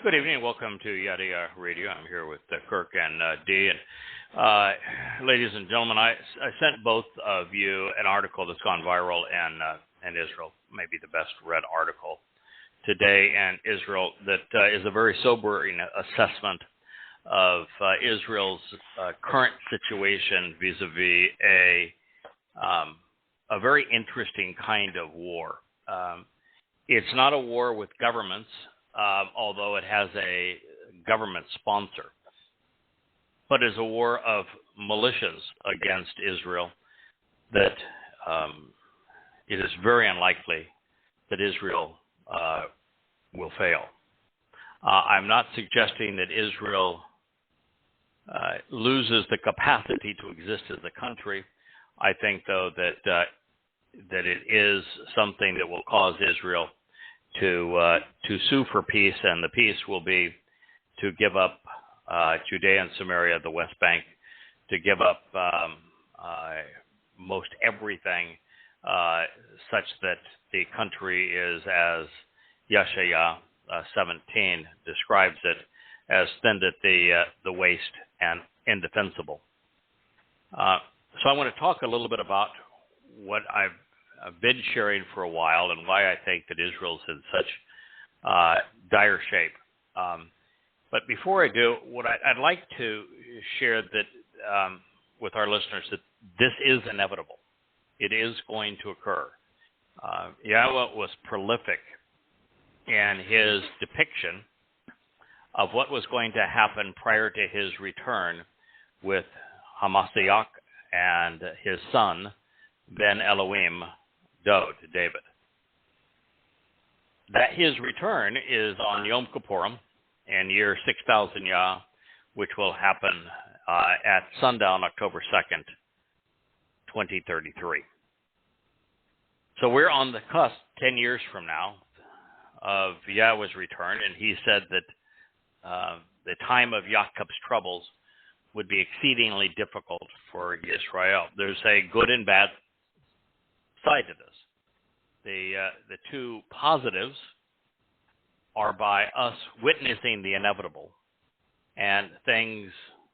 Good evening. Welcome to Yahowah Radio. I'm here with Kirk and Dee. And ladies and gentlemen, I sent both of you an article that's gone viral in Israel, maybe the best read article today in Israel, that is a very sobering assessment of Israel's current situation vis-a-vis a very interesting kind of war. It's not a war with governments, although it has a government sponsor, but is a war of militias against Israel that it is very unlikely that Israel will fail. I'm not suggesting that Israel loses the capacity to exist as a country. I think, though, that it is something that will cause Israel to sue for peace, and the peace will be to give up Judea and Samaria, the West Bank, to give up most everything, such that the country is, as Yahowsha 17 describes it, as thinned at the waist and indefensible. So I want to talk a little bit about what I've been sharing for a while and why I think that Israel's in such dire shape. But before I do, what I'd like to share that with our listeners, that this is inevitable. It is going to occur. Yahowah was prolific in his depiction of what was going to happen prior to his return with Hamashiach and his son, Ben Elohim, Dowd, David. That his return is on Yom Kippurim in year 6000 Yah, which will happen at sundown, October 2nd, 2033. So we're on the cusp, 10 years from now, of Yahowah's return, and he said that the time of Yaakov's troubles would be exceedingly difficult for Israel. There's a good and bad side to this. The two positives are by us witnessing the inevitable and things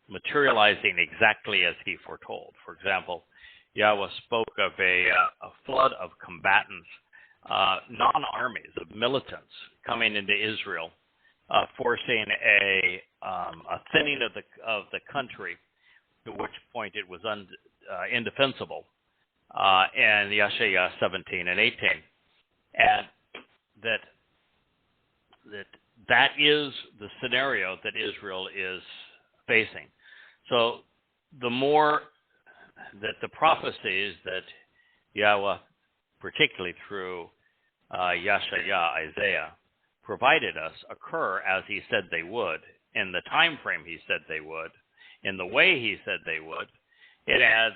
materializing exactly as he foretold. For example, Yahowah spoke of a flood of combatants, non-armies, of militants coming into Israel, forcing a thinning of the country, to which point it was indefensible, and Yahowsha 17 and 18, and that is the scenario that Israel is facing. So the more that the prophecies that Yahowah, particularly through Yahowsha, Isaiah, provided us occur as he said they would, in the time frame he said they would, in the way he said they would, it adds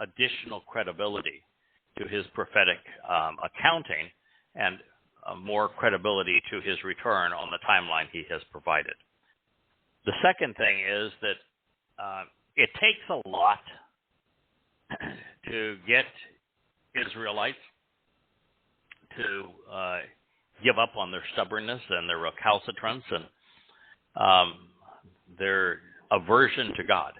additional credibility to his prophetic accounting and more credibility to his return on the timeline he has provided. The second thing is that it takes a lot to get Israelites to give up on their stubbornness and their recalcitrance and their aversion to God.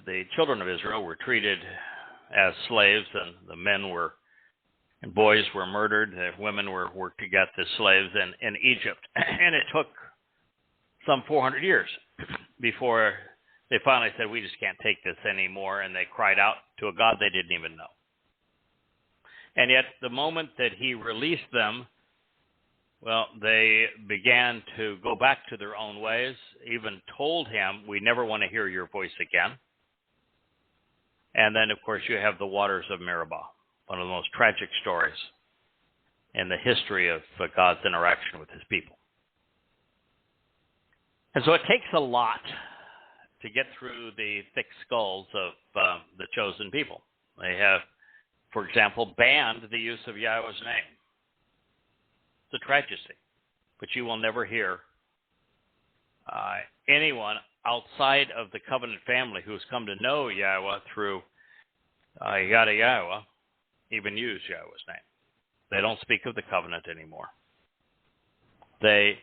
The children of Israel were treated as slaves, and the men and boys were murdered, the women were worked to get as slaves in Egypt. And it took some 400 years before they finally said, we just can't take this anymore, and they cried out to a God they didn't even know. And yet, the moment that he released them, well, they began to go back to their own ways, even told him, we never want to hear your voice again. And then, of course, you have the waters of Meribah, one of the most tragic stories in the history of God's interaction with his people. And so it takes a lot to get through the thick skulls of the chosen people. They have, for example, banned the use of Yahowah's name. It's a tragedy. But you will never hear anyone outside of the covenant family who has come to know Yahowah through Yahowah even use Yahowah's name. They don't speak of the covenant anymore. They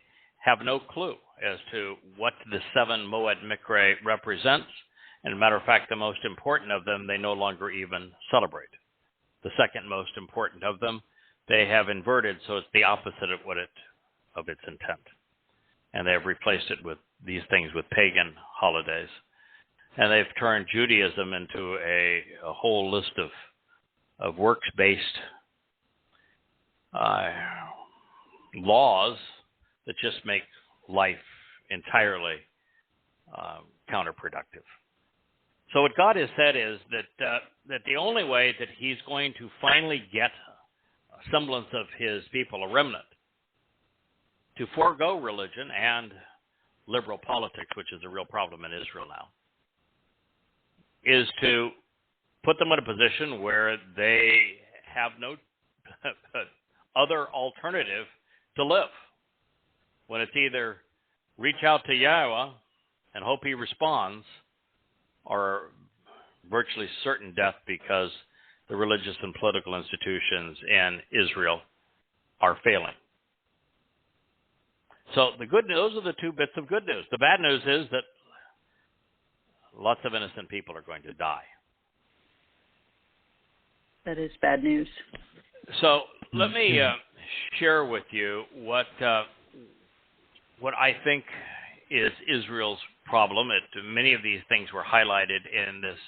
have no clue as to what the 7 Moed Mikre represents. And as a matter of fact, the most important of them, they no longer even celebrate. The second most important of them, they have inverted, so it's the opposite of its intent. And they have replaced it with these things with pagan holidays. And they've turned Judaism into a whole list of works-based laws that just make life entirely counterproductive. So what God has said is that the only way that he's going to finally get a semblance of his people, a remnant, to forego religion and liberal politics, which is a real problem in Israel now, is to put them in a position where they have no other alternative to live. When it's either reach out to Yahowah and hope he responds, or virtually certain death because the religious and political institutions in Israel are failing. So those are the 2 bits of good news. The bad news is that lots of innocent people are going to die. That is bad news. So let me share with you what I think is Israel's problem. Many of these things were highlighted in this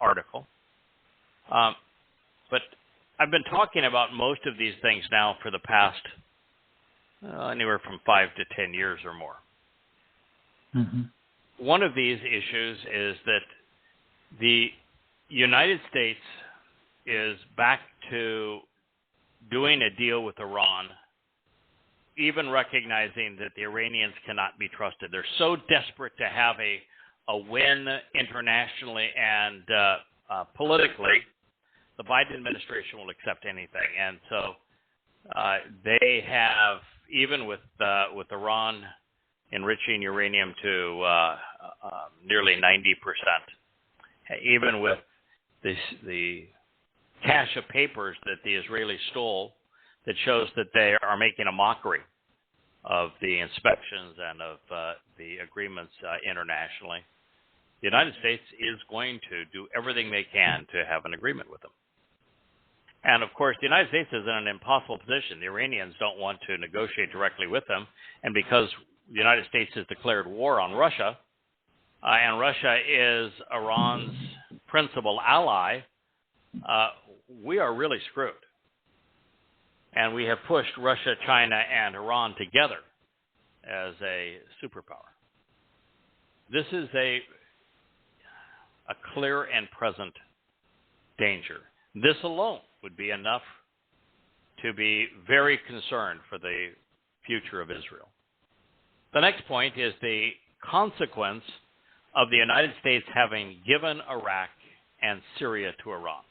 article. But I've been talking about most of these things now for the past anywhere from 5 to 10 years or more. Mm-hmm. One of these issues is that the United States is back to doing a deal with Iran, even recognizing that the Iranians cannot be trusted. They're so desperate to have a win internationally and politically, the Biden administration will accept anything. And so they have, even with Iran enriching uranium to nearly 90%, even with the cache of papers that the Israelis stole that shows that they are making a mockery of the inspections and of the agreements internationally, the United States is going to do everything they can to have an agreement with them. And, of course, the United States is in an impossible position. The Iranians don't want to negotiate directly with them. And because the United States has declared war on Russia, and Russia is Iran's principal ally, we are really screwed. And we have pushed Russia, China, and Iran together as a superpower. This is a clear and present danger. This alone would be enough to be very concerned for the future of Israel. The next point is the consequence of the United States having given Iraq and Syria to Iran.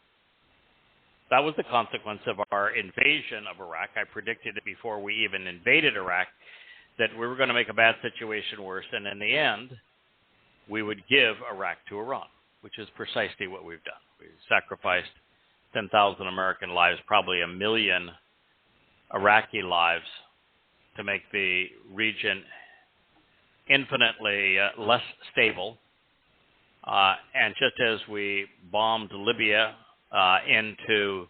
That was the consequence of our invasion of Iraq. I predicted it before we even invaded Iraq that we were going to make a bad situation worse, and in the end, we would give Iraq to Iran, which is precisely what we've done. We sacrificed 10,000 American lives, probably 1 million Iraqi lives, to make the region infinitely less stable. And just as we bombed Libya into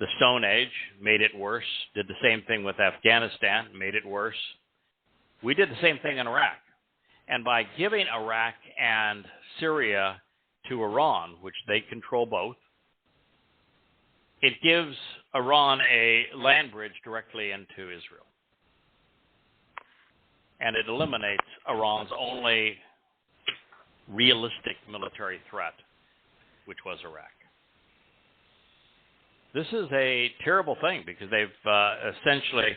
the Stone Age, made it worse, did the same thing with Afghanistan, made it worse, we did the same thing in Iraq. And by giving Iraq and Syria to Iran, which they control both, it gives Iran a land bridge directly into Israel. And it eliminates Iran's only realistic military threat, which was Iraq. This is a terrible thing because they've essentially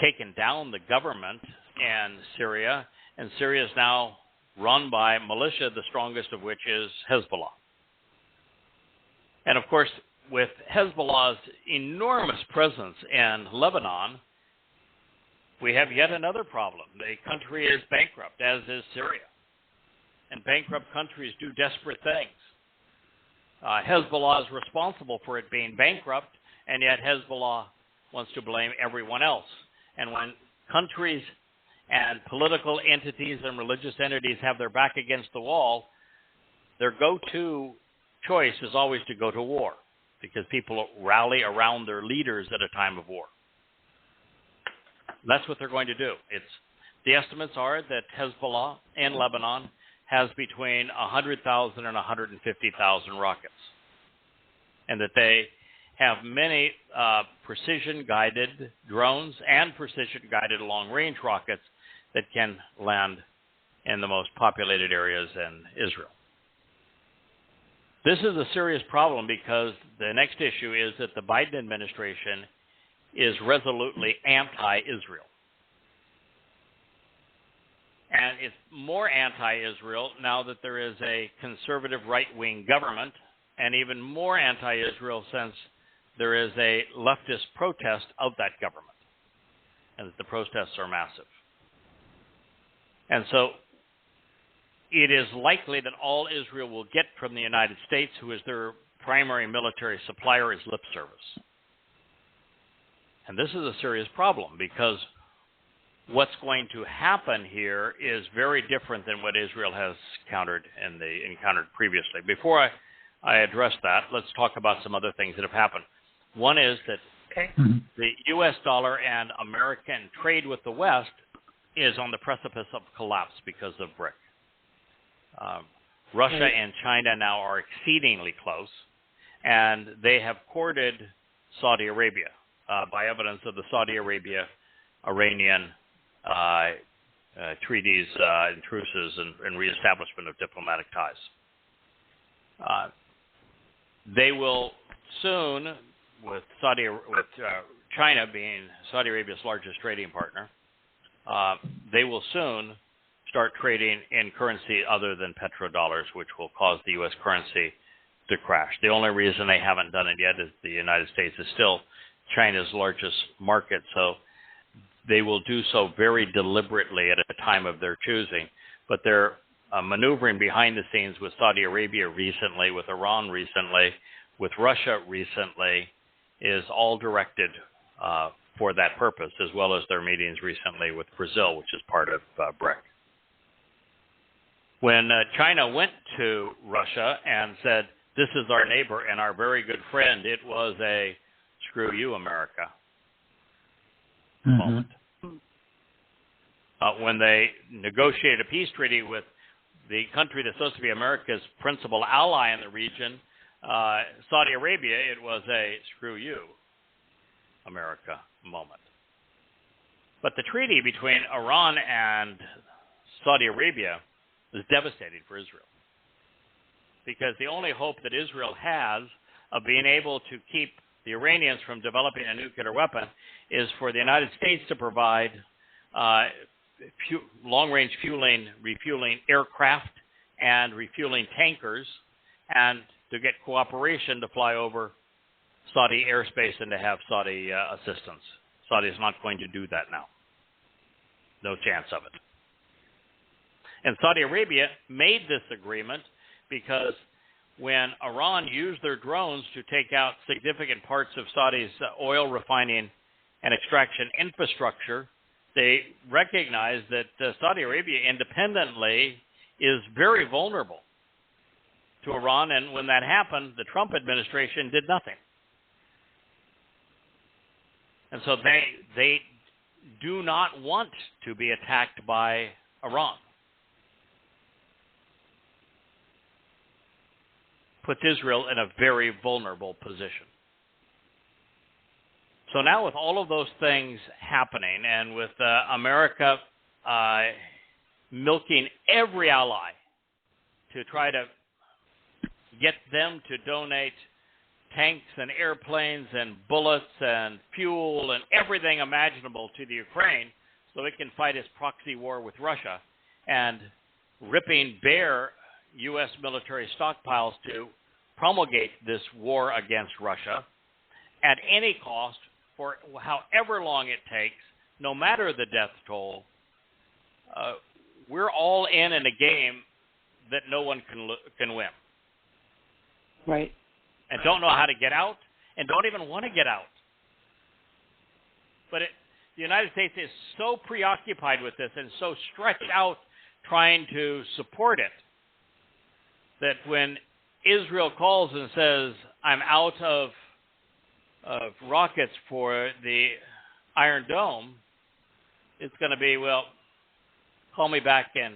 taken down the government in Syria, and Syria is now run by militia, the strongest of which is Hezbollah. And of course, with Hezbollah's enormous presence in Lebanon, we have yet another problem. The country is bankrupt, as is Syria. And bankrupt countries do desperate things. Hezbollah is responsible for it being bankrupt, and yet Hezbollah wants to blame everyone else. And when countries and political entities and religious entities have their back against the wall, their go-to choice is always to go to war, because people rally around their leaders at a time of war. That's what they're going to do. The estimates are that Hezbollah in Lebanon has between 100,000 and 150,000 rockets, and that they have many precision-guided drones and precision-guided long-range rockets that can land in the most populated areas in Israel. This is a serious problem because the next issue is that the Biden administration is resolutely anti-Israel. And it's more anti-Israel now that there is a conservative right-wing government, and even more anti-Israel since there is a leftist protest of that government, and that the protests are massive. And so it is likely that all Israel will get from the United States, who is their primary military supplier, is lip service. And this is a serious problem, because what's going to happen here is very different than what Israel has encountered previously. Before I address that, let's talk about some other things that have happened. One is that the U.S. dollar and American trade with the West is on the precipice of collapse because of BRIC. Russia and China now are exceedingly close, and they have courted Saudi Arabia by evidence of the Saudi Arabia-Iranian treaties and truces and reestablishment of diplomatic ties. They will soon, with China being Saudi Arabia's largest trading partner, they will soon start trading in currency other than petrodollars, which will cause the U.S. currency to crash. The only reason they haven't done it yet is the United States is still China's largest market, so they will do so very deliberately at a time of their choosing. But they're maneuvering behind the scenes with Saudi Arabia recently, with Iran recently, with Russia recently, is all directed for that purpose, as well as their meetings recently with Brazil, which is part of BRIC. When China went to Russia and said, "This is our neighbor and our very good friend," it was a "screw you, America" moment. When they negotiated a peace treaty with the country that's supposed to be America's principal ally in the region, Saudi Arabia, it was a "screw you, America" moment. But the treaty between Iran and Saudi Arabia is devastating for Israel, because the only hope that Israel has of being able to keep the Iranians from developing a nuclear weapon is for the United States to provide long-range refueling aircraft and refueling tankers, and to get cooperation to fly over Saudi airspace and to have Saudi assistance. Saudi is not going to do that now. No chance of it. And Saudi Arabia made this agreement because when Iran used their drones to take out significant parts of Saudi's oil refining and extraction infrastructure, they recognized that Saudi Arabia independently is very vulnerable to Iran, and when that happened, the Trump administration did nothing. And so they do not want to be attacked by Iran. Puts Israel in a very vulnerable position. So now with all of those things happening, and with America milking every ally to try to get them to donate tanks and airplanes and bullets and fuel and everything imaginable to the Ukraine so it can fight its proxy war with Russia, and ripping bare U.S. military stockpiles to promulgate this war against Russia at any cost for however long it takes, no matter the death toll. We're all in a game that no one can win. Right. And don't know how to get out, and don't even want to get out. But the United States is so preoccupied with this and so stretched out trying to support it that when Israel calls and says, I'm out of rockets for the Iron Dome, it's going to be, well, call me back in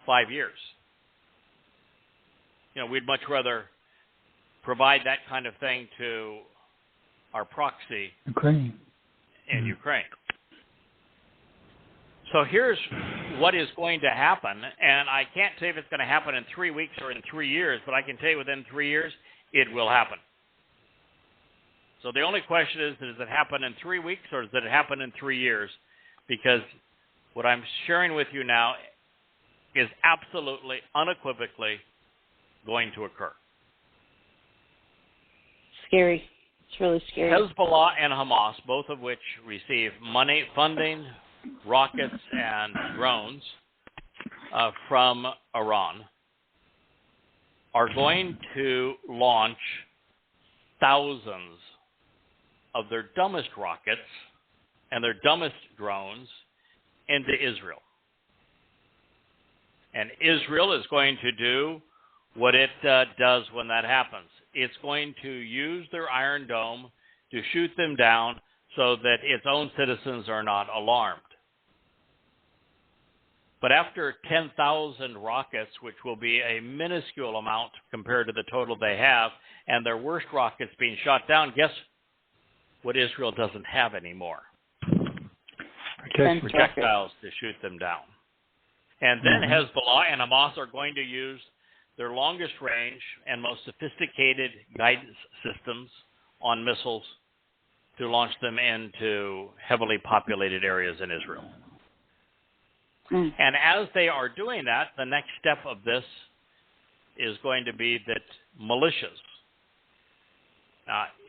5 years. We'd much rather provide that kind of thing to our proxy Ukraine. In Ukraine. So here's what is going to happen, and I can't say if it's going to happen in 3 weeks or in 3 years, but I can tell you within 3 years, it will happen. So the only question is, does it happen in 3 weeks or does it happen in 3 years? Because what I'm sharing with you now is absolutely, unequivocally going to occur. Scary. It's really scary. Hezbollah and Hamas, both of which receive money, funding, rockets, and drones from Iran, are going to launch thousands of their dumbest rockets and their dumbest drones into Israel. And Israel is going to do what it does when that happens. It's going to use their Iron Dome to shoot them down so that its own citizens are not alarmed. But after 10,000 rockets, which will be a minuscule amount compared to the total they have, and their worst rockets being shot down, guess what Israel doesn't have anymore? Projectiles to shoot them down. And then Hezbollah and Hamas are going to use their longest range and most sophisticated guidance systems on missiles to launch them into heavily populated areas in Israel. And as they are doing that, the next step of this is going to be that militias.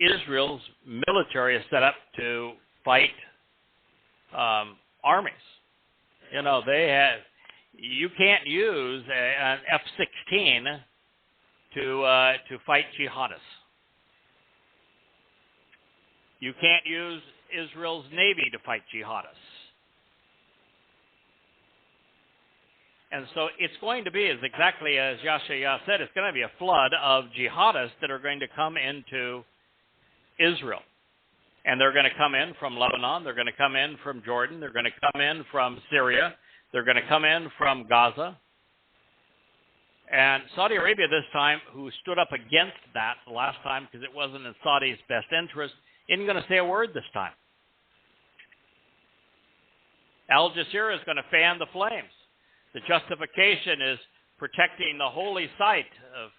Israel's military is set up to fight armies. You can't use an F-16 to fight jihadists. You can't use Israel's Navy to fight jihadists. And so it's going to be, exactly as Yahowsha said, it's going to be a flood of jihadists that are going to come into Israel. And they're going to come in from Lebanon. They're going to come in from Jordan. They're going to come in from Syria. They're going to come in from Gaza. And Saudi Arabia this time, who stood up against that the last time because it wasn't in Saudi's best interest, isn't going to say a word this time. Al Jazeera is going to fan the flames. The justification is protecting the holy site of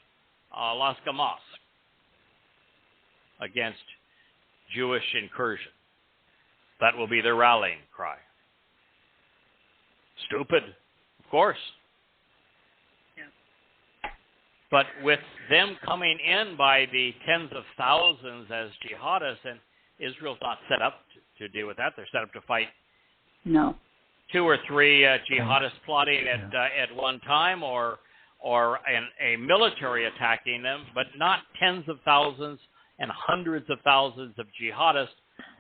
Al-Aqsa Mosque against Jewish incursion. That will be their rallying cry. Stupid, of course. Yeah. But with them coming in by the tens of thousands as jihadists, and Israel's not set up to deal with that. They're set up to fight. No. 2 or 3 jihadists plotting at one time, or a military attacking them, but not tens of thousands and hundreds of thousands of jihadists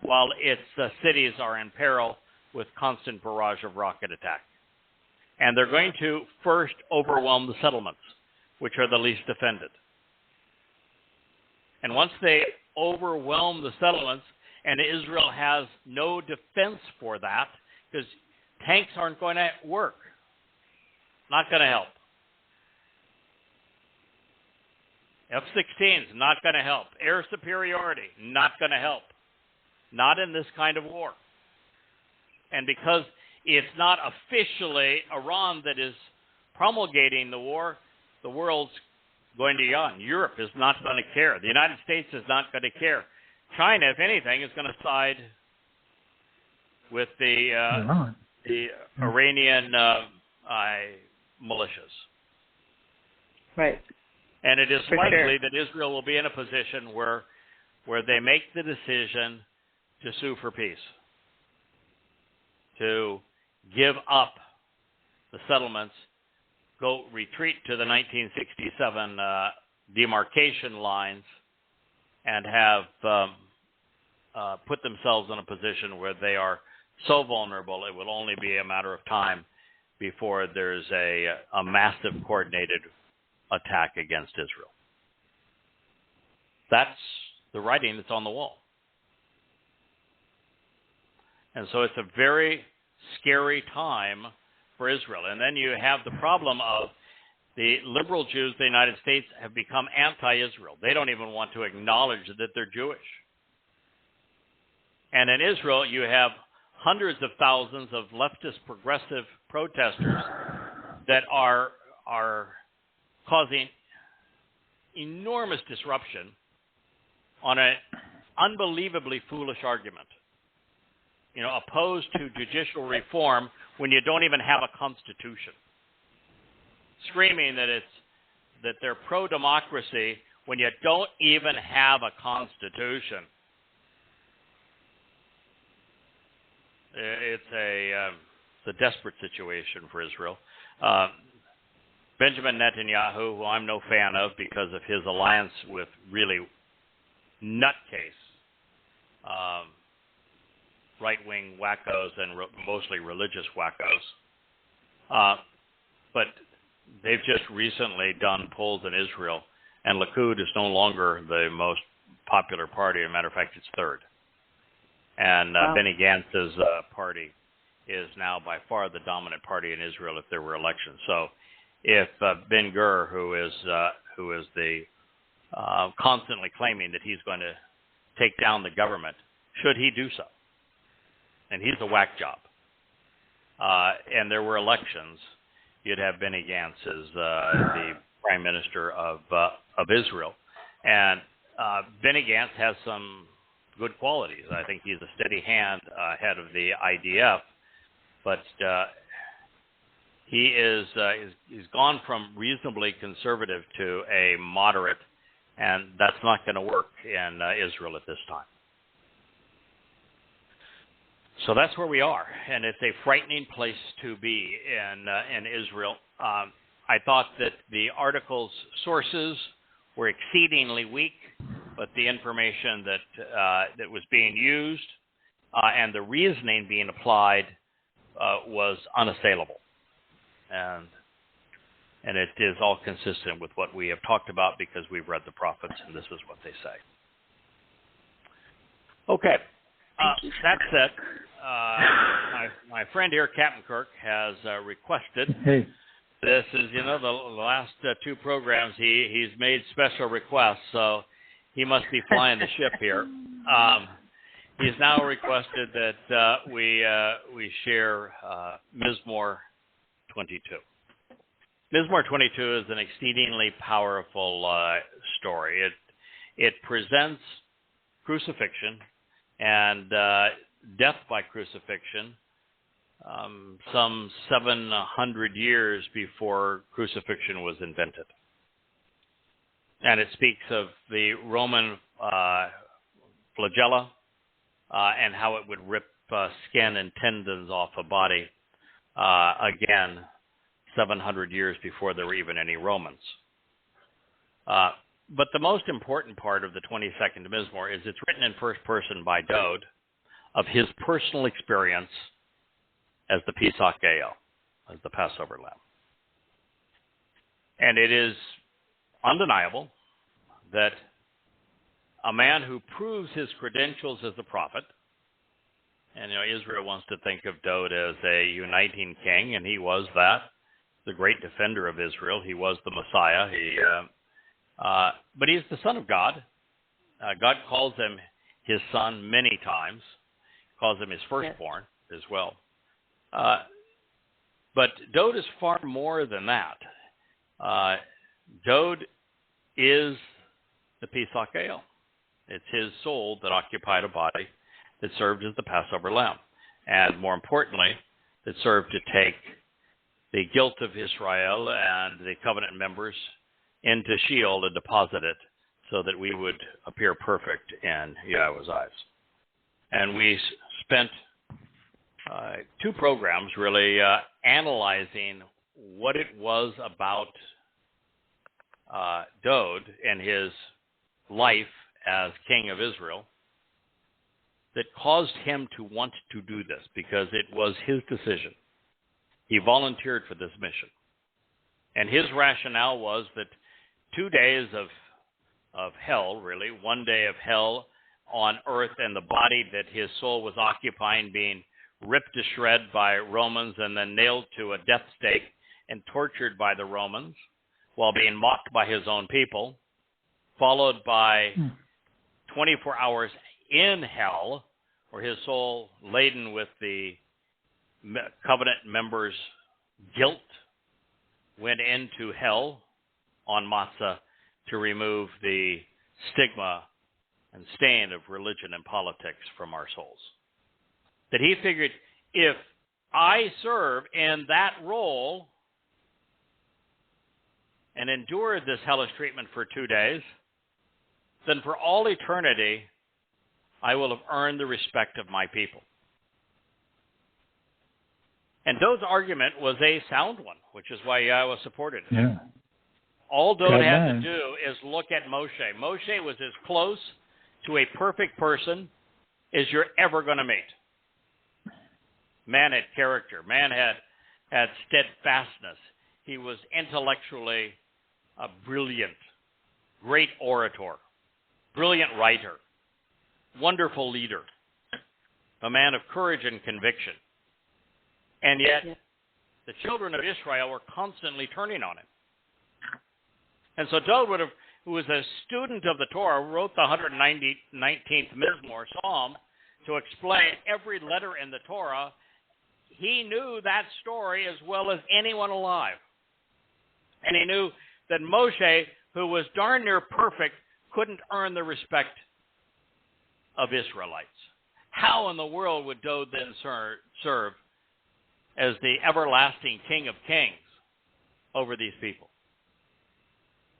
while its cities are in peril with constant barrage of rocket attack. And they're going to first overwhelm the settlements, which are the least defended. And once they overwhelm the settlements, and Israel has no defense for that, because tanks aren't going to work. Not going to help. F-16s, not going to help. Air superiority, not going to help. Not in this kind of war. And because it's not officially Iran that is promulgating the war, the world's going to yawn. Europe is not going to care. The United States is not going to care. China, if anything, is going to side with the Iranian militias. Right. And it is likely that Israel will be in a position where they make the decision to sue for peace, to give up the settlements, go retreat to the 1967 demarcation lines, and have put themselves in a position where they are so vulnerable it will only be a matter of time before there's a massive coordinated attack against Israel. That's the writing that's on the wall. And so it's a very scary time for Israel. And then you have the problem of the liberal Jews of the United States have become anti-Israel. They don't even want to acknowledge that they're Jewish. And in Israel, you have hundreds of thousands of leftist progressive protesters that are causing enormous disruption on an unbelievably foolish argument. Opposed to judicial reform when you don't even have a constitution. Screaming that they're pro-democracy when you don't even have a constitution. It's a desperate situation for Israel. Benjamin Netanyahu, who I'm no fan of because of his alliance with really nutcase right-wing wackos and mostly religious wackos. But they've just recently done polls in Israel, and Likud is no longer the most popular party. As a matter of fact, it's third. And Benny Gantz's party is now by far the dominant party in Israel if there were elections. So if Ben-Gur, who is the constantly claiming that he's going to take down the government, should he do so? And he's a whack job. And there were elections, you'd have Benny Gantz as the prime minister of Israel. And Benny Gantz has some good qualities. I think he's a steady hand head of the IDF, but he's gone from reasonably conservative to a moderate, and that's not going to work in Israel at this time. So that's where we are, and it's a frightening place to be in Israel. I thought that the article's sources were exceedingly weak, but the information that was being used and the reasoning being applied was unassailable, and it is all consistent with what we have talked about because we've read the prophets, and this is what they say. Okay. That said, my friend here, Captain Kirk, has requested. Hey. This is, the last two programs he's made special requests, so he must be flying the ship here. He's now requested that we share Mizmowr 22. Mizmowr 22 is an exceedingly powerful story. It presents crucifixion and death by crucifixion some 700 years before crucifixion was invented. And it speaks of the Roman flagella and how it would rip skin and tendons off a body, again, 700 years before there were even any Romans. But the most important part of the 22nd Mizmowr is it's written in first person by Dowd of his personal experience as the Pesach Gael, as the Passover Lamb. And it is undeniable that a man who proves his credentials as a prophet, and Israel wants to think of Dowd as a uniting king, and he was that, the great defender of Israel. He was the Messiah. But he's the Son of God. God calls him his son many times, calls him his firstborn as well. But Dowd is far more than that. Dowd is the Pesach Gael. It's his soul that occupied a body that served as the Passover Lamb. And more importantly, that served to take the guilt of Israel and the covenant members into Sheol and deposit it so that we would appear perfect in Yahowah's eyes. And we spent two programs really analyzing what it was about Dowd and his life as king of Israel that caused him to want to do this, because it was his decision. He volunteered for this mission. And his rationale was that 2 days of hell, really, 1 day of hell on earth, and the body that his soul was occupying being ripped to shred by Romans and then nailed to a death stake and tortured by the Romans while being mocked by his own people, followed by 24 hours in hell, where his soul, laden with the covenant members' guilt, went into hell on Matzah to remove the stigma and stain of religion and politics from our souls. That he figured, if I serve in that role and endure this hellish treatment for 2 days, then for all eternity, I will have earned the respect of my people. And Dowd's argument was a sound one, which is why Yahowah supported it. Yeah. All Dowd had to do is look at Moshe. Moshe was as close to a perfect person as you're ever going to meet. Man had character. Man had steadfastness. He was intellectually a brilliant, great orator, brilliant writer, wonderful leader, a man of courage and conviction. And yet, the children of Israel were constantly turning on him. And so Dowd who was a student of the Torah, wrote the 119th Mizmowr Psalm to explain every letter in the Torah. He knew that story as well as anyone alive. And he knew that Moshe, who was darn near perfect, couldn't earn the respect of Israelites. How in the world would Dowd then serve as the everlasting King of Kings over these people?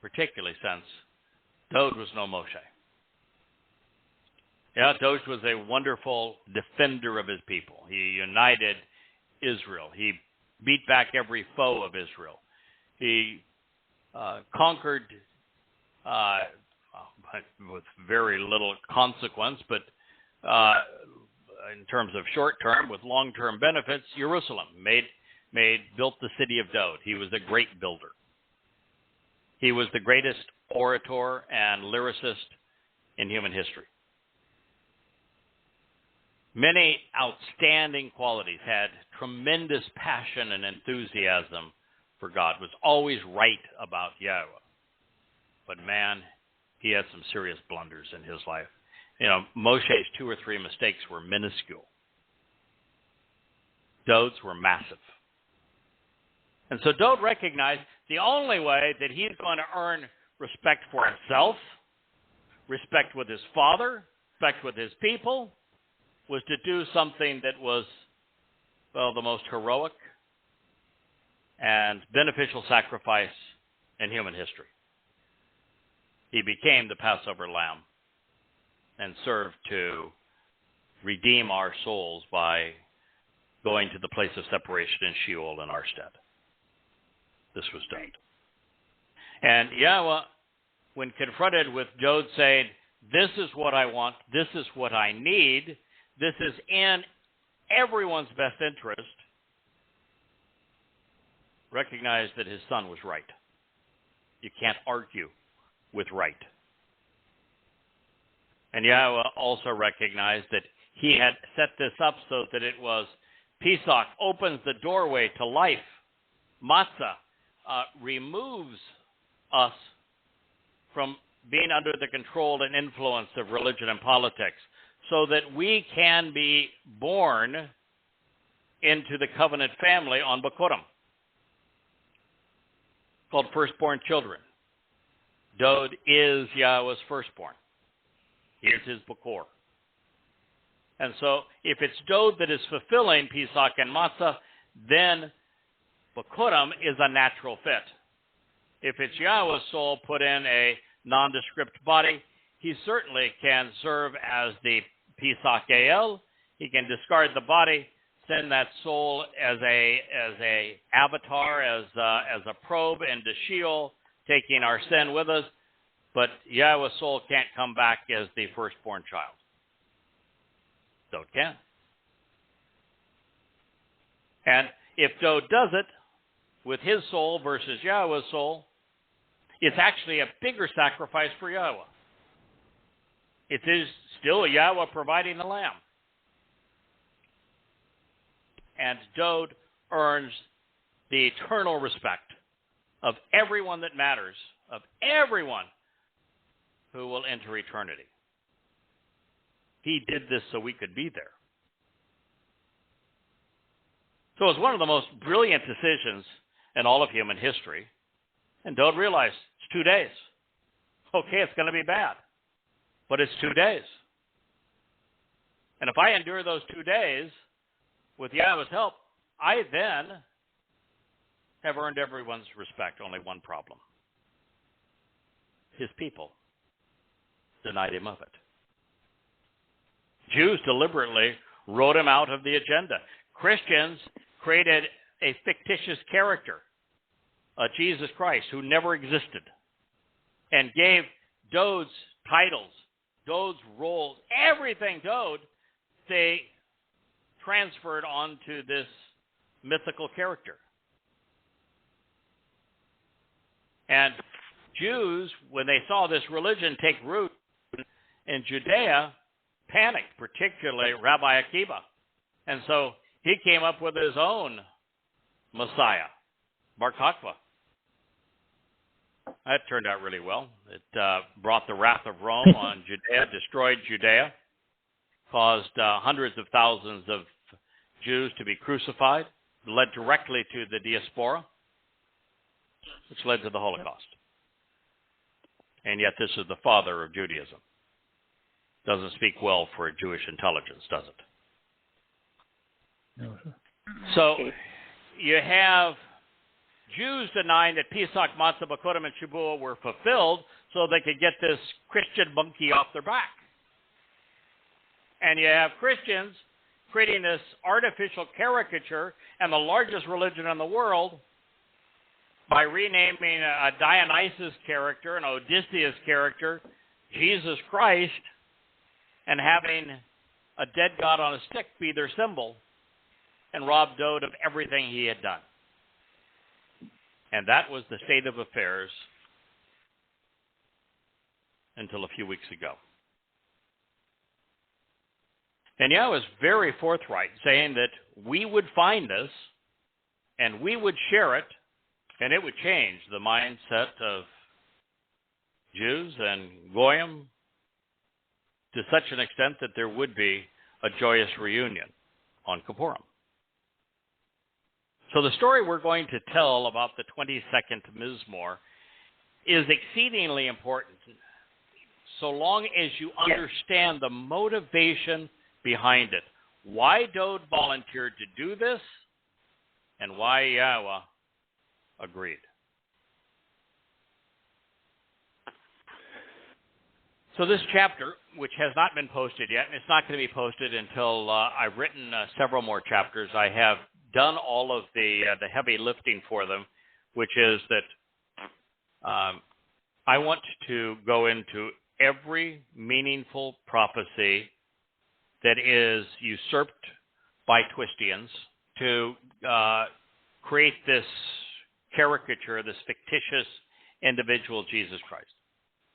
Particularly since Dowd was no Moshe. Yeah, Dowd was a wonderful defender of his people. He united Israel. He beat back every foe of Israel. He conquered with very little consequence, but in terms of short term, with long-term benefits, Jerusalem built the city of Dowd. He was a great builder. He was the greatest orator and lyricist in human history. Many outstanding qualities, had tremendous passion and enthusiasm for God, was always right about Yahowah. But man, he had some serious blunders in his life. You know, Moshe's 2 or 3 mistakes were minuscule. Dowd's were massive. And so Dowd recognized the only way that he's going to earn respect for himself, respect with his father, respect with his people, was to do something that was, well, the most heroic and beneficial sacrifice in human history. He became the Passover Lamb and served to redeem our souls by going to the place of separation in Sheol in our stead. This was done. And Yahowah, when confronted with Dowd saying, this is what I want, this is what I need, this is in everyone's best interest, recognized that his son was right. You can't argue with right. And Yahowah also recognized that he had set this up so that it was Pesach opens the doorway to life. Matzah removes us from being under the control and influence of religion and politics, so that we can be born into the covenant family on Bikurim, called firstborn children. Dowd is Yahowah's firstborn. He is his Bikor. And so if it's Dowd that is fulfilling Pesach and Matzah, then Bikurim is a natural fit. If it's Yahowah's soul put in a nondescript body, he certainly can serve as the Pesach El. He can discard the body, send that soul as a avatar, as a probe into Sheol, taking our sin with us. But Yahowah's soul can't come back as the firstborn child. Dowd can. And if Dowd does it with his soul versus Yahowah's soul, it's actually a bigger sacrifice for Yahowah. It is still Yahowah providing the lamb. And Dowd earns the eternal respect of everyone that matters, of everyone who will enter eternity. He did this so we could be there. So it was one of the most brilliant decisions in all of human history. And Dowd realized it's 2 days. Okay, it's going to be bad, but it's 2 days. And if I endure those 2 days with Yahowah's help, I then have earned everyone's respect. Only one problem. His people denied him of it. Jews deliberately wrote him out of the agenda. Christians created a fictitious character, Jesus Christ, who never existed, and gave Dowd's titles, Dowd's roles, everything Dowd, they transferred onto this mythical character. And Jews, when they saw this religion take root in Judea, panicked, particularly Rabbi Akiva. And so he came up with his own Messiah, Bar Kokhba. That turned out really well. It brought the wrath of Rome on Judea, destroyed Judea, caused hundreds of thousands of Jews to be crucified, led directly to the diaspora, which led to the Holocaust. And yet this is the father of Judaism. Doesn't speak well for Jewish intelligence, does it? No, sir. So you have Jews denying that Pesach, Matzah, Bakodim, and Shabuah were fulfilled so they could get this Christian monkey off their back. And you have Christians creating this artificial caricature and the largest religion in the world by renaming a Dionysus character, an Odysseus character, Jesus Christ, and having a dead god on a stick be their symbol, and rob Dowd of everything he had done. And that was the state of affairs until a few weeks ago. And Yahowah is very forthright, saying that we would find this, and we would share it, and it would change the mindset of Jews and Goyim to such an extent that there would be a joyous reunion on Kippurim. So the story we're going to tell about the 22nd Mizmowr is exceedingly important, so long as you understand the motivation behind it. Why Dowd volunteered to do this, and why Yahowah agreed. So this chapter, which has not been posted yet, and it's not going to be posted until I've written several more chapters. I have done all of the heavy lifting for them, which is that I want to go into every meaningful prophecy that is usurped by Twistians to create this caricature, this fictitious individual Jesus Christ.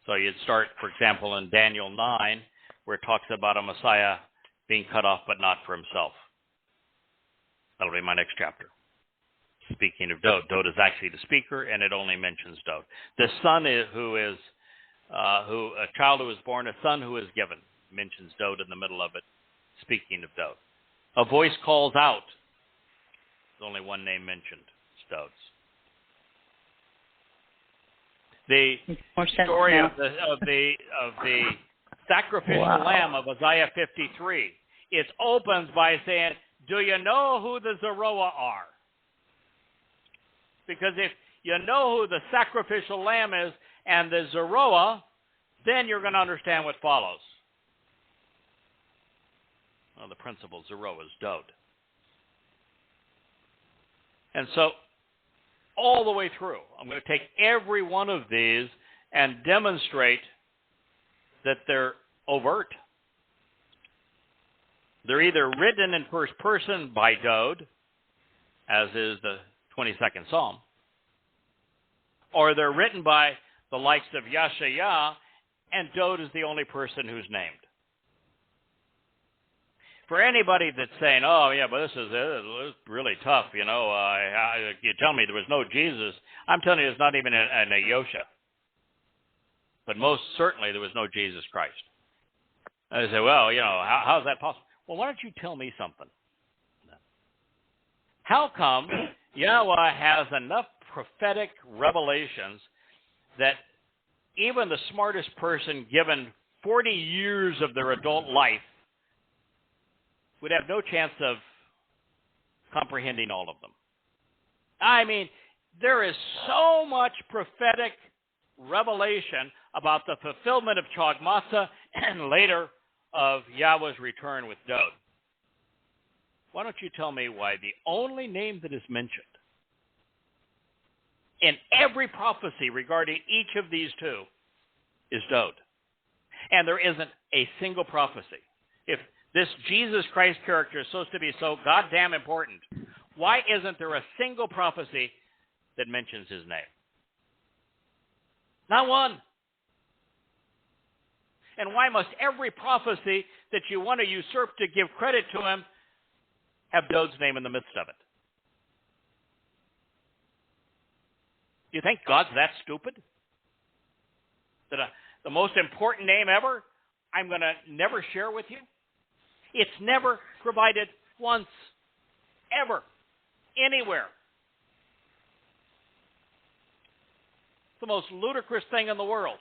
So you'd start, for example, in Daniel 9, where it talks about a Messiah being cut off but not for himself. That'll be my next chapter. Speaking of Dowd, Dowd is actually the speaker, and it only mentions Dowd. The son a child who is born, a son who is given, mentions Dowd in the middle of it. Speaking of Dowd, a voice calls out. There's only one name mentioned. It's Dowd's. The story of the sacrificial lamb of Isaiah 53. It opens by saying, "Do you know who the Zerah are?" Because if you know who the sacrificial lamb is and the Zerah, then you're going to understand what follows. Well, the principal Zerah is Dowd. And so, all the way through, I'm going to take every one of these and demonstrate that they're overt. They're either written in first person by Dowd, as is the 22nd Psalm, or they're written by the likes of Yahowsha, and Dowd is the only person who's named. For anybody that's saying, oh, yeah, but this is really tough, you tell me there was no Jesus, I'm telling you there's not even an Yahowsha. But most certainly there was no Jesus Christ. And I say, well, how's that possible? Well, why don't you tell me something? How come Yahowah has enough prophetic revelations that even the smartest person given 40 years of their adult life would have no chance of comprehending all of them? I mean, there is so much prophetic revelation about the fulfillment of Chagmasa and later of Yahweh's return with Dowd. Why don't you tell me why the only name that is mentioned in every prophecy regarding each of these two is Dowd? And there isn't a single prophecy. If this Jesus Christ character is supposed to be so goddamn important, why isn't there a single prophecy that mentions his name? Not one. And why must every prophecy that you want to usurp to give credit to him have Dowd's name in the midst of it? You think God's that stupid? That the most important name ever, I'm going to never share with you? It's never provided once, ever, anywhere. It's the most ludicrous thing in the world.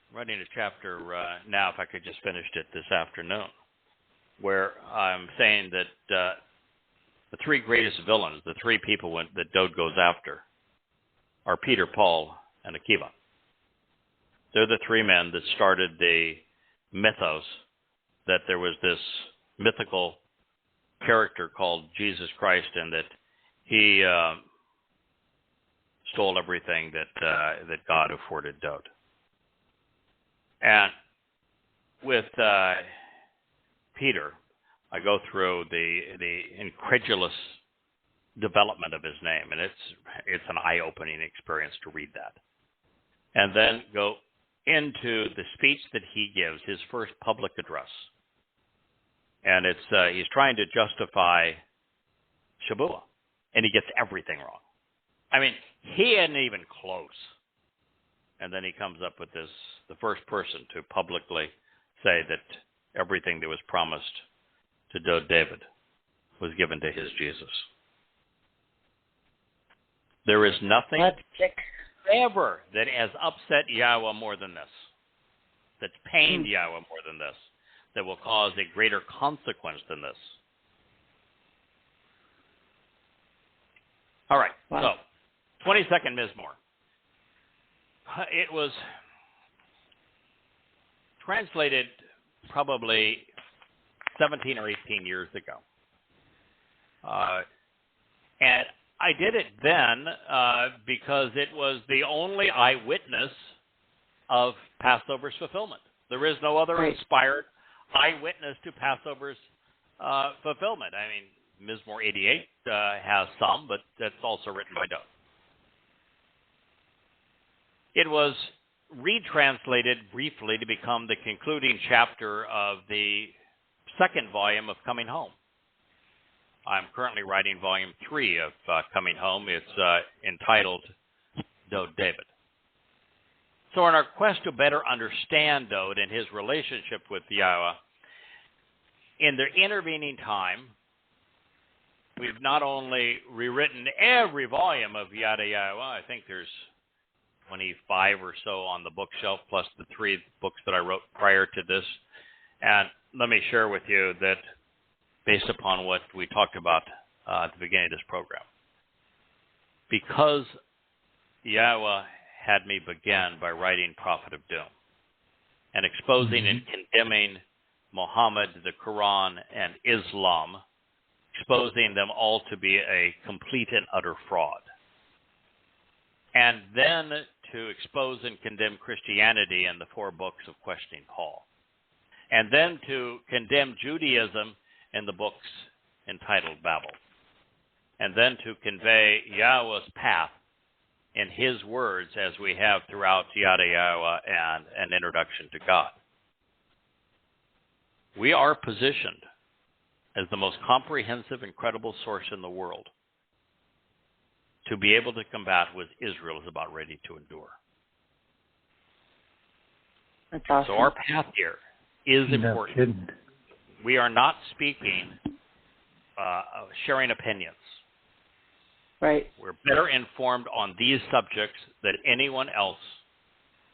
I'm writing a chapter now, if I could just finish it this afternoon, where I'm saying that the three greatest villains, the three people that Dowd goes after, are Peter, Paul, and Akiva. They're the three men that started the mythos that there was this mythical character called Jesus Christ and that he stole everything that God afforded Dowd. And with Peter, I go through the incredulous development of his name, and it's an eye-opening experience to read that. And then go into the speech that he gives, his first public address. And he's trying to justify Shabuah, and he gets everything wrong. I mean, he isn't even close. And then he comes up with the first person to publicly say that everything that was promised to David was given to his Jesus. There is nothing ever that has upset Yahowah more than this, that's pained Yahowah more than this, that will cause a greater consequence than this. All right, wow. So 22nd Mizmowr. It was translated probably 17 or 18 years ago. And I did it then because it was the only eyewitness of Passover's fulfillment. There is no other inspired eyewitness to Passover's fulfillment. I mean, Mizmowr 88 has some, but that's also written by Dowd. It was retranslated briefly to become the concluding chapter of the second volume of Coming Home. I'm currently writing volume 3 of Coming Home. It's entitled Dowd David. So in our quest to better understand Dowd and his relationship with Yahowah, in the intervening time, we've not only rewritten every volume of Yahowah, I think there's 25 or so on the bookshelf, plus the 3 books that I wrote prior to this. And let me share with you that based upon what we talked about at the beginning of this program, because Yahowah had me begin by writing Prophet of Doom and exposing and condemning Muhammad, the Quran, and Islam, exposing them all to be a complete and utter fraud. and then to expose and condemn Christianity in the 4 books of Questioning Paul, and then to condemn Judaism in the books entitled Babel, and then to convey Yahowah's path in his words as we have throughout Yahowah and an introduction to God. We are positioned as the most comprehensive and credible source in the world to be able to combat what Israel is about ready to endure. That's awesome. So our path here is important. We are not speaking, sharing opinions. Right. We're better informed on these subjects than anyone else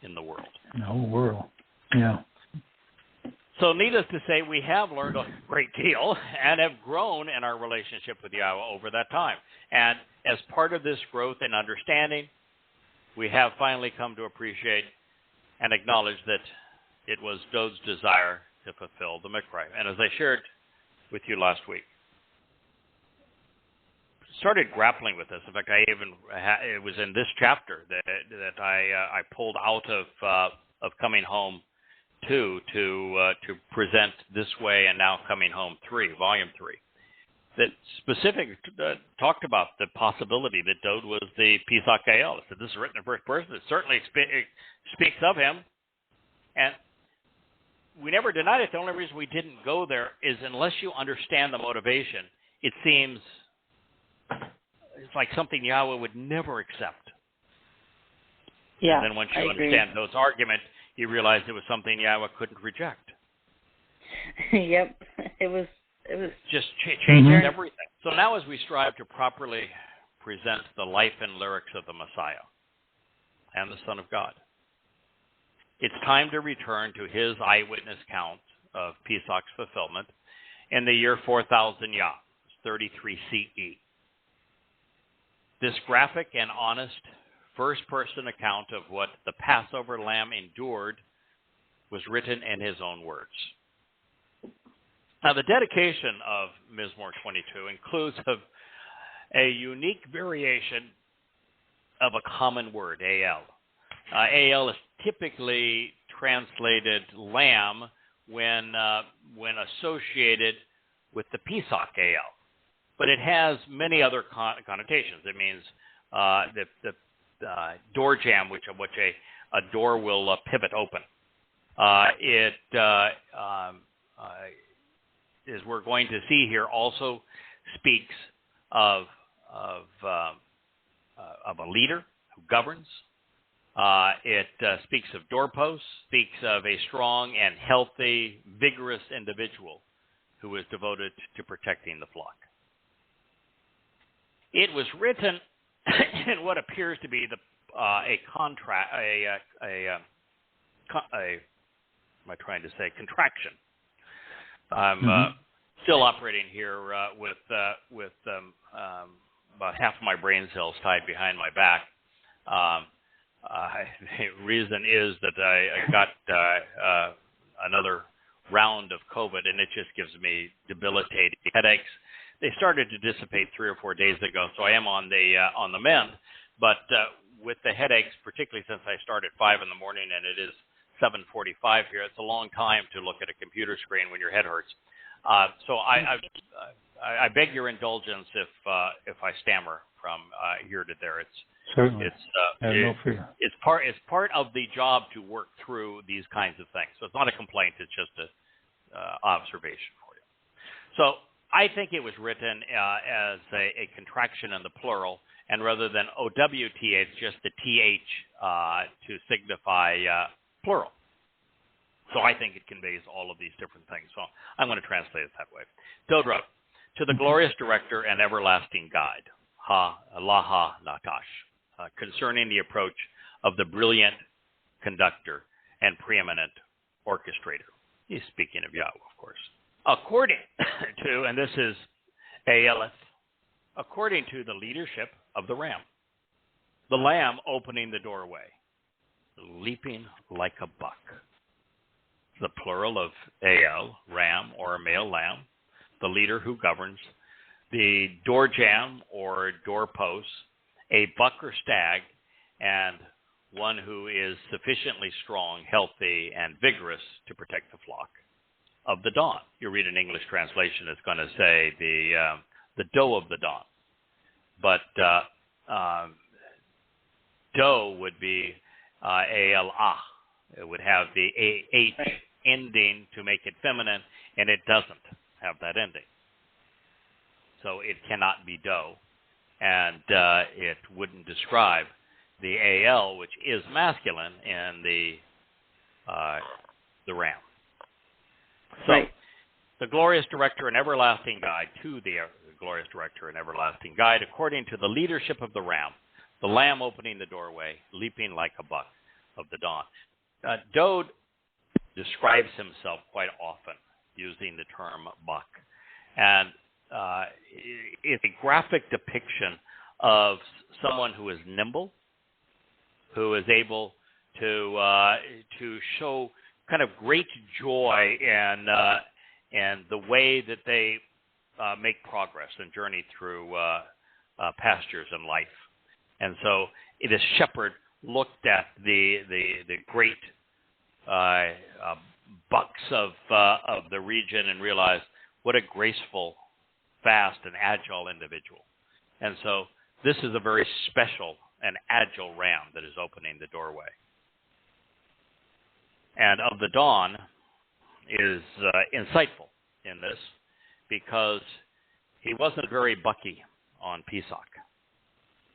in the world. In the whole world. Yeah. So needless to say, we have learned a great deal and have grown in our relationship with Yahowah over that time. And as part of this growth and understanding, we have finally come to appreciate and acknowledge that it was Dowd's desire to fulfill the Mikra. And as I shared with you last week, started grappling with this. In fact, it was in this chapter that I pulled out of Coming Home 2 to present This Way and Now Coming Home 3, Volume 3, that talked about the possibility that Dowd was the Pesach El. It said this is written in first person. It certainly speaks of him, and we never denied it. The only reason we didn't go there is unless you understand the motivation, it seems it's like something Yahowah would never accept. Yeah, and then once you understand Dowd's argument, you realize it was something Yahowah couldn't reject. Yep, it was just changed everything. So now, as we strive to properly present the life and lyrics of the Messiah and the Son of God, it's time to return to his eyewitness count of Pesach's fulfillment in the year 4000 Yah, 33 CE. This graphic and honest first-person account of what the Passover Lamb endured was written in his own words. Now, the dedication of Mizmowr 22 includes a unique variation of a common word, al. Al is typically translated lamb when associated with the Pesach al, but it has many other connotations. It means the door jamb, which a door will pivot open. As we're going to see here, also speaks of a leader who governs. It speaks of doorposts, speaks of a strong and healthy, vigorous individual who is devoted to protecting the flock. It was written in what appears to be contraction. I'm still operating here with about half of my brain cells tied behind my back. The reason is that I got another round of COVID, and it just gives me debilitating headaches. They started to dissipate 3 or 4 days ago, so I am on the mend. But with the headaches, particularly since I start at 5 in the morning and it is 7:45 here, it's a long time to look at a computer screen when your head hurts. So I beg your indulgence if I stammer from here to there. Certainly. No fear. It's part of the job to work through these kinds of things. So it's not a complaint; it's just a observation for you. So I think it was written as a contraction in the plural, and rather than OWTH, just the TH to signify plural. So I think it conveys all of these different things. So I'm going to translate it that way. Dowd wrote, "To the glorious director and everlasting guide, Laha Natash, concerning the approach of the brilliant conductor and preeminent orchestrator." He's speaking of Yahowah, of course. According to, and this is Aleph, according to the leadership of the ram, the lamb opening the doorway, leaping like a buck. The plural of Al, ram, or a male lamb, the leader who governs, the door jamb or doorpost, a buck or stag, and one who is sufficiently strong, healthy, and vigorous to protect the flock of the dawn. You read an English translation, it's going to say the doe of the dawn. But doe would be A-L-A. It would have the A-H ending to make it feminine, and it doesn't have that ending. So it cannot be doe, and it wouldn't describe the A-L, which is masculine, in the ram. So the glorious director and everlasting guide to the glorious director and everlasting guide, according to the leadership of the ram, the lamb opening the doorway, leaping like a buck of the dawn. Dowd describes himself quite often using the term buck. And it's a graphic depiction of someone who is nimble, who is able to show kind of great joy and the way that they make progress and journey through pastures and life. And so this shepherd looked at the great bucks of the region and realized what a graceful, fast, and agile individual. And so this is a very special and agile ram that is opening the doorway. And of the dawn is insightful in this because he wasn't very bucky on Pesach.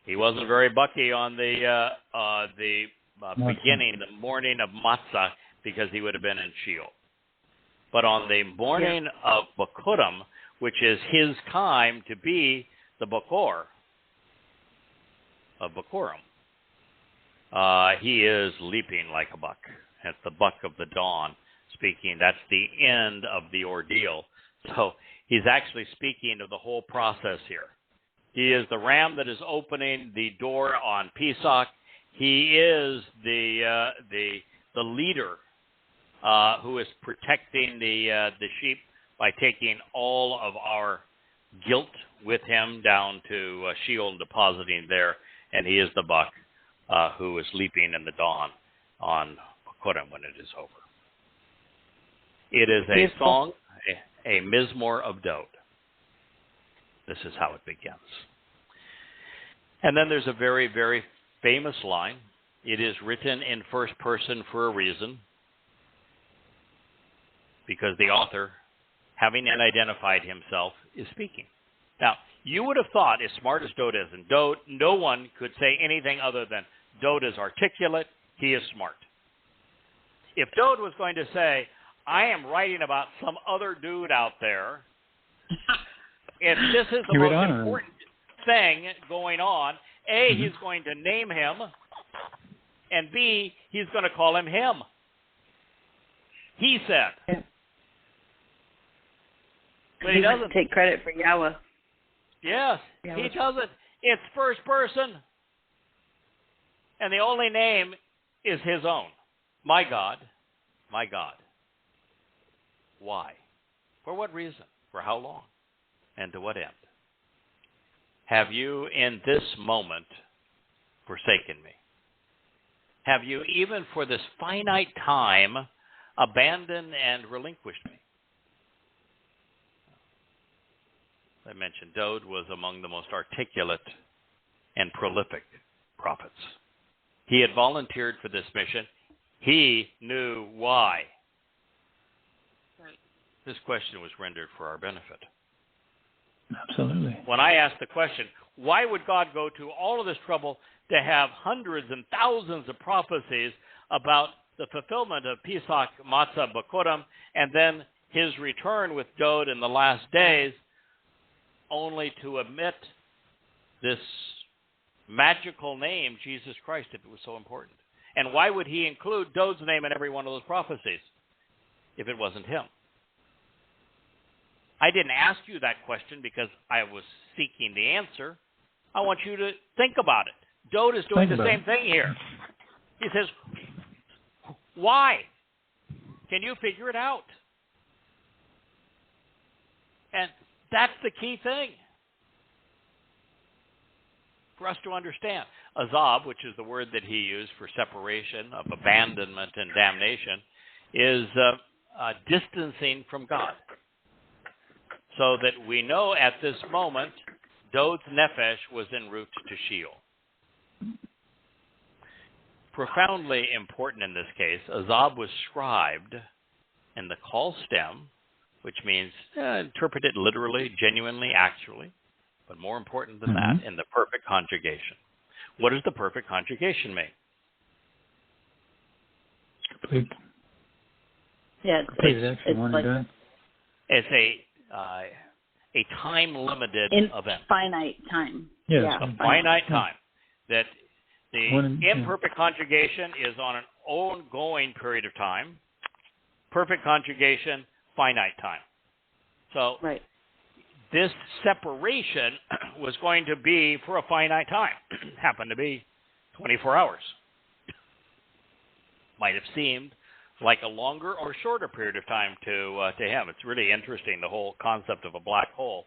He wasn't very bucky on the beginning, the morning of Matzah, because he would have been in Sheol. But on the morning of Bikurim, which is his time to be the Bakor of Bikurim, he is leaping like a buck. At the buck of the dawn speaking. That's the end of the ordeal. So he's actually speaking of the whole process here. He is the ram that is opening the door on Pesach. He is the leader who is protecting the sheep by taking all of our guilt with him down to Sheol and depositing there. And he is the buck who is leaping in the dawn on Bikurim when it is over. It is a song, a Mizmowr of Dowd. This is how it begins. And then there's a very, very famous line. It is written in first person for a reason, because the author, having identified himself, is speaking. Now, you would have thought, as smart as Dowd is, and Dowd, no one could say anything other than Dowd is articulate, he is smart. If Dowd was going to say, I am writing about some other dude out there, if this is the most important thing going on, A, he's going to name him, and B, he's going to call him him. He said. But he doesn't take credit for Yahowah. Yes, he doesn't. It's first person. And the only name is his own. My God, my God. Why? For what reason? For how long? And to what end? Have you in this moment forsaken me? Have you even for this finite time abandoned and relinquished me? As I mentioned, Dowd was among the most articulate and prolific prophets. He had volunteered for this mission. He knew why. Right. This question was rendered for our benefit. Absolutely. When I asked the question, why would God go to all of this trouble to have hundreds and thousands of prophecies about the fulfillment of Pesach, Matzah, Bikurim, and then his return with Dowd in the last days, only to omit this magical name, Jesus Christ, if it was so important? And why would he include Dowd's name in every one of those prophecies if it wasn't him? I didn't ask you that question because I was seeking the answer. I want you to think about it. Dowd is doing the same thing here. He says, why? Can you figure it out? And that's the key thing. for us to understand. Azab, which is the word that he used for separation, of abandonment and damnation, is distancing from God. So that we know at this moment, Dowd's nefesh was en route to Sheol. Profoundly important in this case, Azab was scribed in the call stem, which means interpret it literally, genuinely, actually, but more important than that, in the perfect conjugation. What does the perfect conjugation mean? Complete. Yeah, Complete action, one and done. It's a time-limited event. Finite time. Yes. Yeah. A finite time. That the imperfect conjugation is on an ongoing period of time. Perfect conjugation, finite time. So Right. this separation was going to be for a finite time. Happened to be 24 hours. Might have seemed like a longer or shorter period of time to him. It's really interesting, the whole concept of a black hole,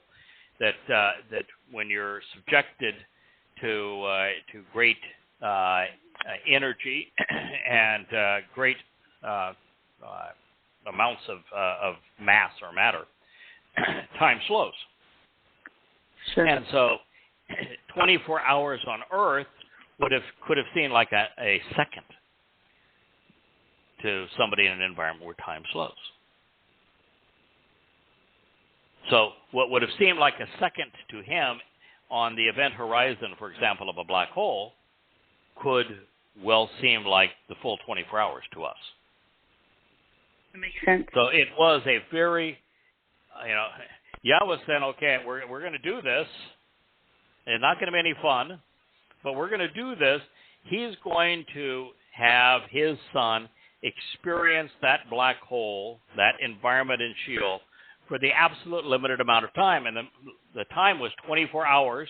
that when you're subjected to great energy and great amounts of mass or matter, time slows. Sure. And so 24 hours on Earth could have seemed like a second to somebody in an environment where time slows. So what would have seemed like a second to him on the event horizon, for example, of a black hole, could well seem like the full 24 hours to us. That makes sense. So it was a very, Yahowah said, okay, we're going to do this. It's not going to be any fun, but we're going to do this. He's going to have his son experience that black hole, that environment in Sheol, for the absolute limited amount of time. And the time was 24 hours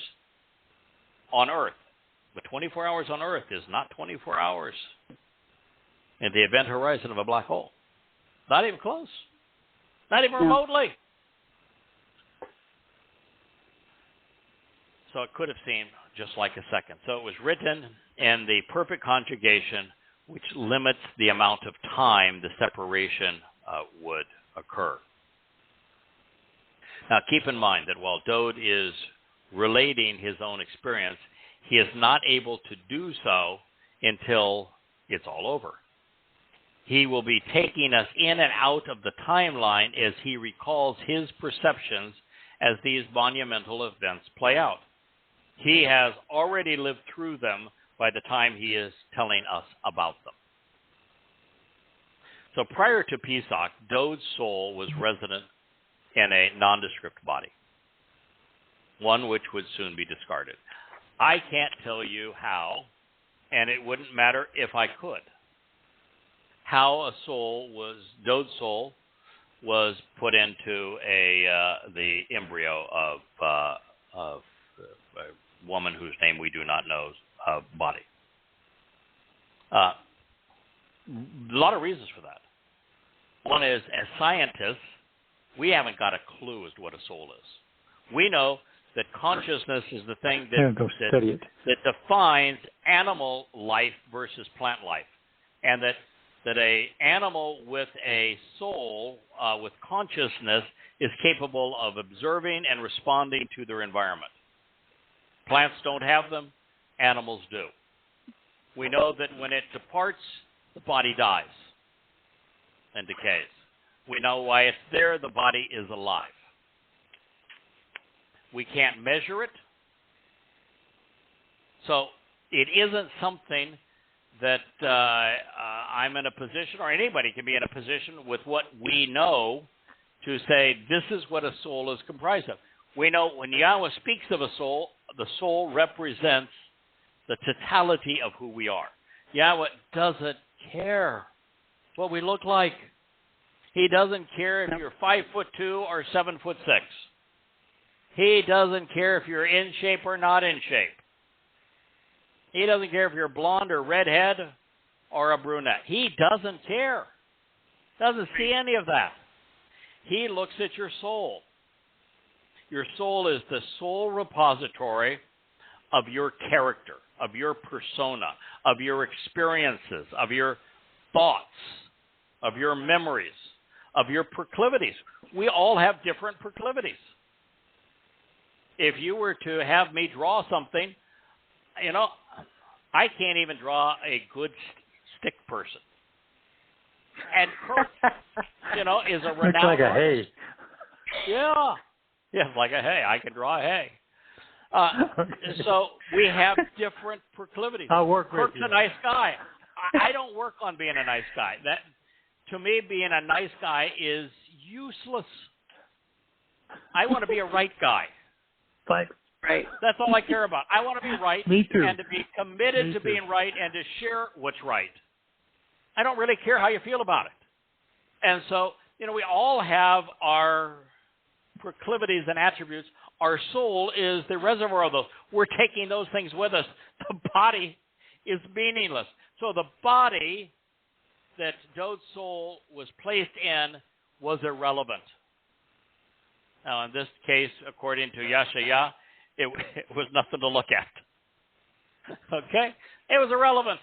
on Earth. But 24 hours on Earth is not 24 hours in the event horizon of a black hole. Not even close. Not even remotely. So it could have seemed just like a second. So it was written in the perfect conjugation, which limits the amount of time the separation would occur. Now, keep in mind that while Dowd is relating his own experience, he is not able to do so until it's all over. He will be taking us in and out of the timeline as he recalls his perceptions as these monumental events play out. He has already lived through them by the time he is telling us about them. So prior to Pesach, Dowd's soul was resident in a nondescript body, one which would soon be discarded. I can't tell you how, and it wouldn't matter if I could, how Dowd's soul was put into the embryo of a woman whose name we do not know body. A lot of reasons for that. One is, as scientists, we haven't got a clue as to what a soul is. We know that consciousness is the thing that defines animal life versus plant life, and that a animal with a soul, with consciousness, is capable of observing and responding to their environment. Plants don't have them, animals do. We know that when it departs, the body dies and decays. We know why it's there, the body is alive. We can't measure it. So it isn't something that I'm in a position, or anybody can be in a position with what we know to say this is what a soul is comprised of. We know when Yahowah speaks of a soul, the soul represents the totality of who we are. Yahowah doesn't care what we look like. He doesn't care if you're 5'2" or 7'6". He doesn't care if you're in shape or not in shape. He doesn't care if you're blonde or redhead or a brunette. He doesn't care. Doesn't see any of that. He looks at your soul. Your soul is the sole repository of your character, of your persona, of your experiences, of your thoughts, of your memories, of your proclivities. We all have different proclivities. If you were to have me draw something, I can't even draw a good stick person. And Kurt, is a renowned Looks like a artist. hay. Yeah, it's like a hay. I can draw a hay. So we have different proclivities. I'll work with Kurt's you. a nice guy. I don't work on being a nice guy. That, to me, being a nice guy is useless. I want to be a right guy. But Right. That's all I care about. I want to be right. Me too. And to be committed to being right and to share what's right. I don't really care how you feel about it. And so, we all have our proclivities and attributes. Our soul is the reservoir of those. We're taking those things with us. The body is meaningless. So the body that Dowd's soul was placed in was irrelevant. Now, in this case, according to Yahowsha, it was nothing to look at. Okay? It was irrelevant.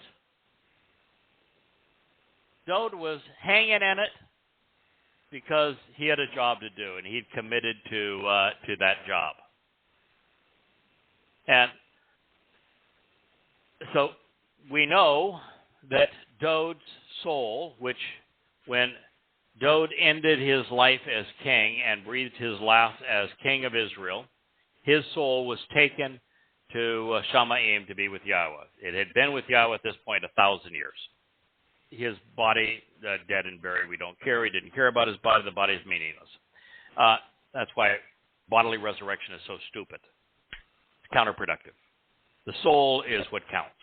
Dowd was hanging in it because he had a job to do, and he'd committed to that job. And so we know that Dowd's soul, which when Dowd ended his life as king and breathed his last as king of Israel, his soul was taken to Shamayim to be with Yahowah. It had been with Yahowah at this point 1,000 years. His body, dead and buried, we don't care. He didn't care about his body. The body is meaningless. That's why bodily resurrection is so stupid. It's counterproductive. The soul is what counts.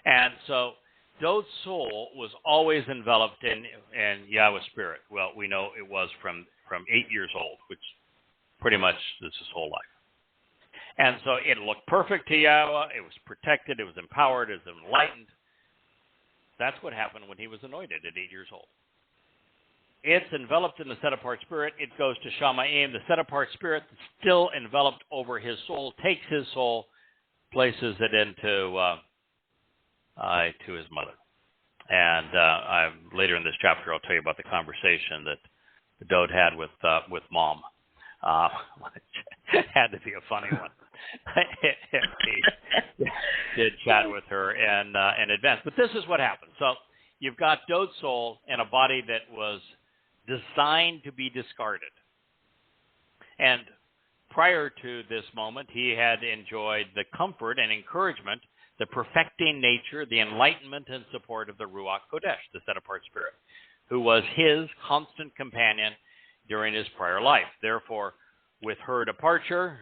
And so Dowd's soul was always enveloped in Yahowah's spirit. Well, we know it was from 8 years old, which pretty much is his whole life. And so it looked perfect to Yahowah. It was protected. It was empowered. It was enlightened. That's what happened when he was anointed at 8 years old. It's enveloped in the set-apart spirit. It goes to Shamayim. The set-apart spirit, still enveloped over his soul, takes his soul, places it into to his mother. And later in this chapter, I'll tell you about the conversation that Dowd had with Mom, which had to be a funny one. He did chat with her in advance. But this is what happened. So you've got Dowd's soul in a body that was designed to be discarded. And prior to this moment, he had enjoyed the comfort and encouragement, the perfecting nature, the enlightenment and support of the Ruach Kodesh, the set-apart spirit, who was his constant companion during his prior life. Therefore, with her departure,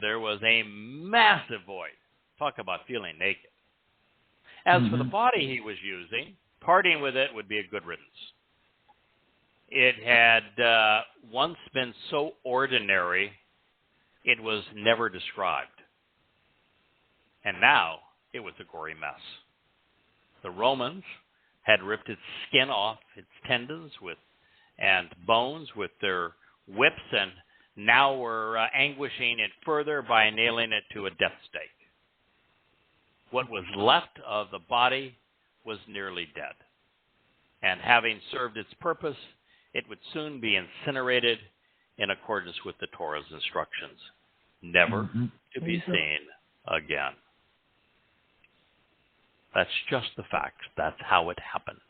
there was a massive void. Talk about feeling naked. As for the body he was using, parting with it would be a good riddance. It had once been so ordinary, it was never described. And now, it was a gory mess. The Romans had ripped its skin off, its tendons and bones with their whips, and now were anguishing it further by nailing it to a death stake. What was left of the body was nearly dead. And having served its purpose, it would soon be incinerated in accordance with the Torah's instructions, never to be seen again. That's just the facts. That's how it happened.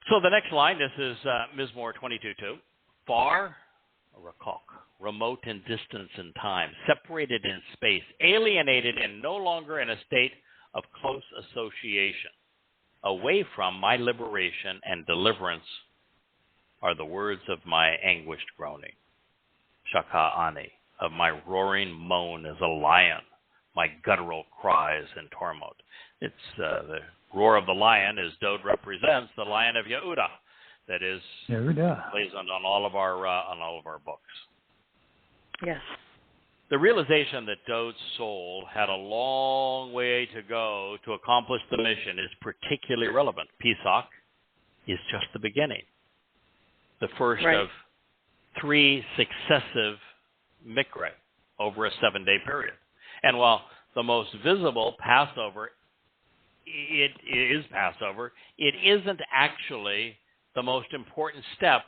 So the next line, this is Mizmowr 22:2. Far, rakok, remote in distance and time, separated in space, alienated and no longer in a state of close association. Away from my liberation and deliverance are the words of my anguished groaning. Shaka ani, of my roaring moan as a lion, my guttural cries in torment. It's the roar of the lion, as Dowd represents the Lion of Yehudah, that is blazoned on all of our books. Yes. The realization that Dowd's soul had a long way to go to accomplish the mission is particularly relevant. Pesach is just the beginning, the first of 3 successive mikra over a 7-day period. And while the most visible Passover, it is Passover. It isn't actually the most important step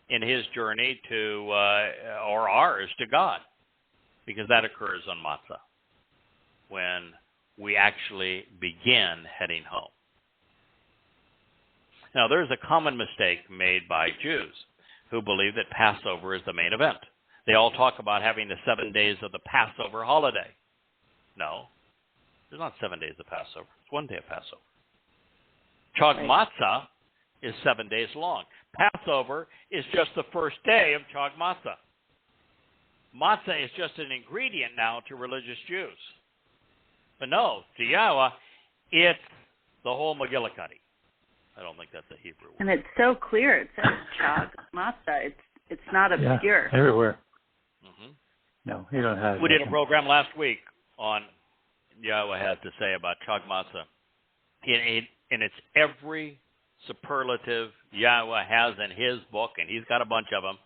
in his journey to, or ours, to God, because that occurs on Matzah, when we actually begin heading home. Now, there's a common mistake made by Jews who believe that Passover is the main event. They all talk about having the 7 days of the Passover holiday. No, there's not 7 days of Passover. It's 1 day of Passover. Chag Matzah is 7 days long. Passover is just the first day of Chag Matzah. Matzah is just an ingredient now to religious Jews. But no, to Yahowah, it's the whole Megillah. I don't think that's a Hebrew word. And it's so clear. It says Chag Matzah. It's not obscure. Yeah, everywhere. Mm-hmm. No, you don't have. We did a program last week on Yahowah had to say about Chag Matzah. And it's every superlative Yahowah has in his book, and he's got a bunch of them.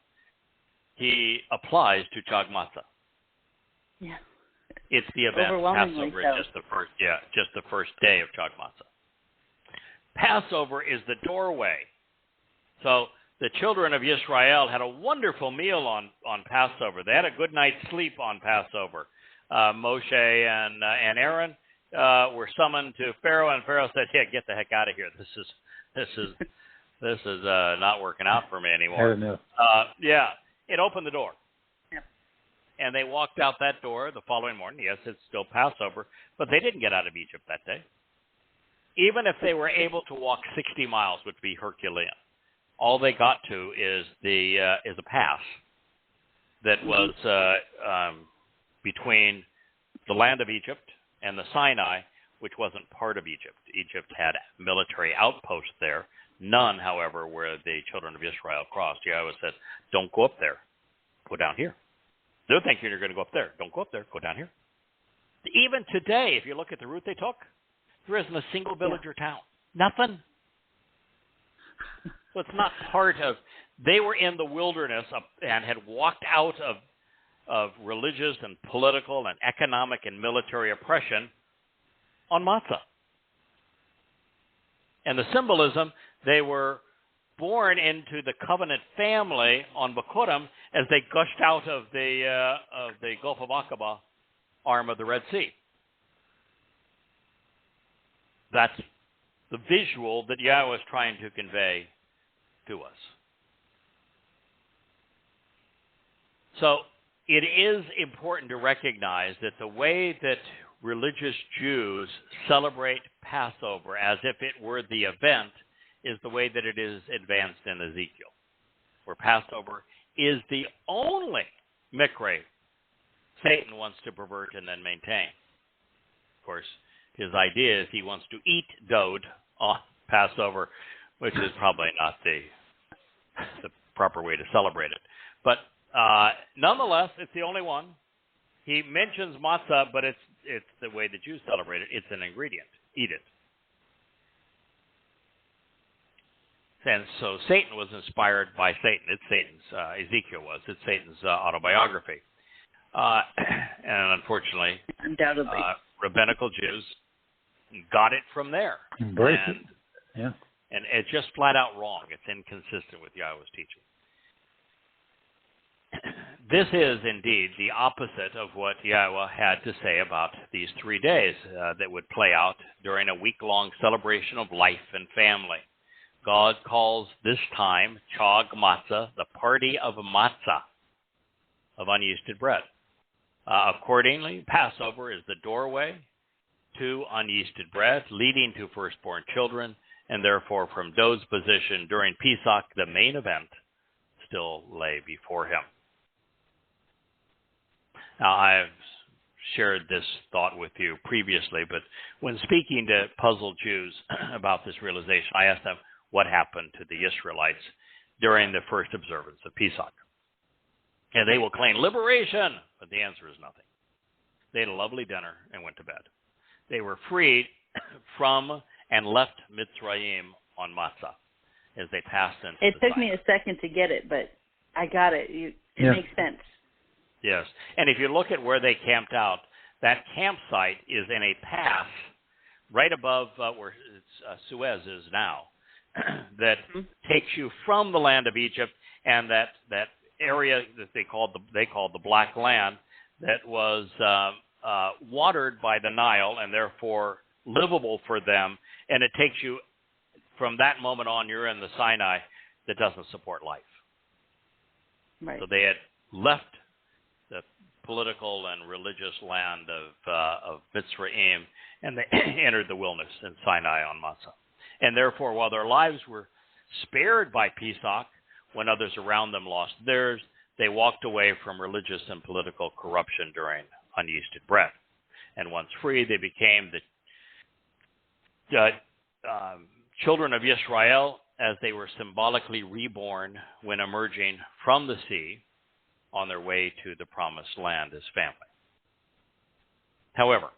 He applies to Chag Matzah. Yeah. It's the event. Overwhelmingly Passover so. is just the first day of Chag Matzah. Passover is the doorway. So the children of Israel had a wonderful meal on Passover. They had a good night's sleep on Passover. Moshe and Aaron were summoned to Pharaoh, and Pharaoh said, "Hey, get the heck out of here. This is not working out for me anymore." Yeah, it opened the door. Yep. And they walked out that door the following morning. Yes, it's still Passover, but they didn't get out of Egypt that day. Even if they were able to walk 60 miles, which would be Herculean, all they got to is a pass that was between the land of Egypt and the Sinai, which wasn't part of Egypt. Egypt had military outposts there. None, however, where the children of Israel crossed. Yahowah said, "Don't go up there. Go down here." They're thinking you're going to go up there. Don't go up there. Go down here. Even today, if you look at the route they took, there isn't a single village or town. Nothing. So it's not part of... They were in the wilderness and had walked out of religious and political and economic and military oppression on Matzah. And the symbolism, they were born into the covenant family on Bikurim as they gushed out of the Gulf of Aqaba arm of the Red Sea. That's the visual that Yahowah is trying to convey to us. So it is important to recognize that the way that religious Jews celebrate Passover as if it were the event is the way that it is advanced in Ezekiel, where Passover is the only mikre Satan wants to pervert and then maintain. Of course, his idea is he wants to eat Dowd on Passover, which is probably not the proper way to celebrate it. But nonetheless, it's the only one. He mentions matzah, but it's the way the Jews celebrate it. It's an ingredient. Eat it. And so Satan was inspired by Satan. It's Satan's, Ezekiel was. It's Satan's autobiography. And unfortunately, undoubtedly, rabbinical Jews got it from there. Embrace it. Yeah. And it's just flat out wrong. It's inconsistent with Yahowah's teaching. This is indeed the opposite of what Yahowah had to say about these 3 days that would play out during a week-long celebration of life and family. God calls this time Chag Matzah, the party of matzah, of unyeasted bread. Accordingly, Passover is the doorway to unyeasted bread, leading to firstborn children, and therefore from Dowd's position during Pesach, the main event still lay before him. Now, I've shared this thought with you previously, but when speaking to puzzled Jews about this realization, I asked them what happened to the Israelites during the first observance of Pesach. And they will claim liberation, but the answer is nothing. They had a lovely dinner and went to bed. They were freed from and left Mitzrayim on Matzah as they passed into It took me a second to get it, but I got it. It makes sense. Yes. And if you look at where they camped out, That campsite is in a pass right above where Suez is now, that takes you from the land of Egypt, and that area that they called the Black Land, that was watered by the Nile and therefore livable for them. And it takes you from that moment on, you're in the Sinai that doesn't support life. Right. So they had left the political and religious land of Mitzrayim, and they entered the wilderness in Sinai on Matzah. And therefore, while their lives were spared by Pesach, when others around them lost theirs, they walked away from religious and political corruption during unyeasted bread. And once free, they became the children of Israel, as they were symbolically reborn when emerging from the sea on their way to the promised land as family. However,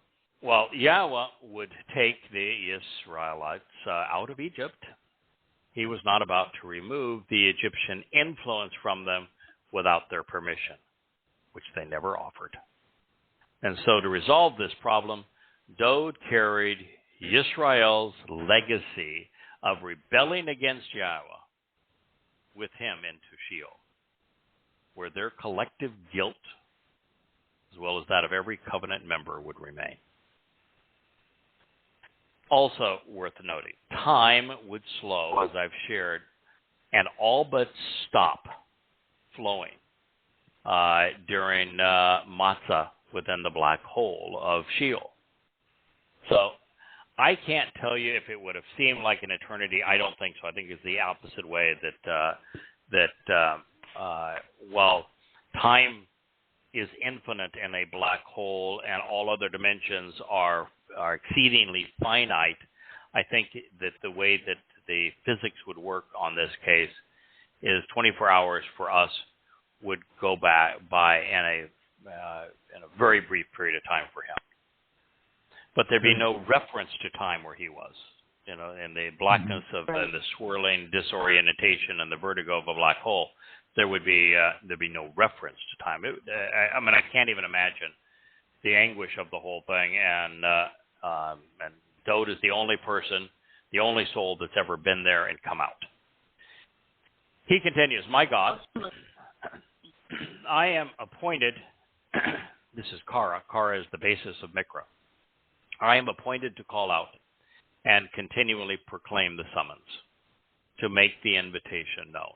while Yahowah would take the Israelites out of Egypt, he was not about to remove the Egyptian influence from them without their permission, which they never offered. And so to resolve this problem, Dowd carried Israel's legacy of rebelling against Yahowah with him into Sheol, where their collective guilt, as well as that of every covenant member, would remain. Also worth noting, time would slow, as I've shared, and all but stop flowing during Matzah within the black hole of Sheol. So I can't tell you if it would have seemed like an eternity. I don't think so. I think it's the opposite way, that while time is infinite in a black hole and all other dimensions are exceedingly finite, I think that the way that the physics would work on this case is 24 hours for us would go by in a very brief period of time for him. But there'd be no reference to time where he was, in the blackness of and the swirling disorientation and the vertigo of a black hole. There'd be no reference to time. I can't even imagine the anguish of the whole thing. And Dowd is the only person, the only soul that's ever been there and come out. He continues, "My God, I am appointed." This is Kara. Kara is the basis of Mikra. "I am appointed to call out and continually proclaim the summons, to make the invitation known.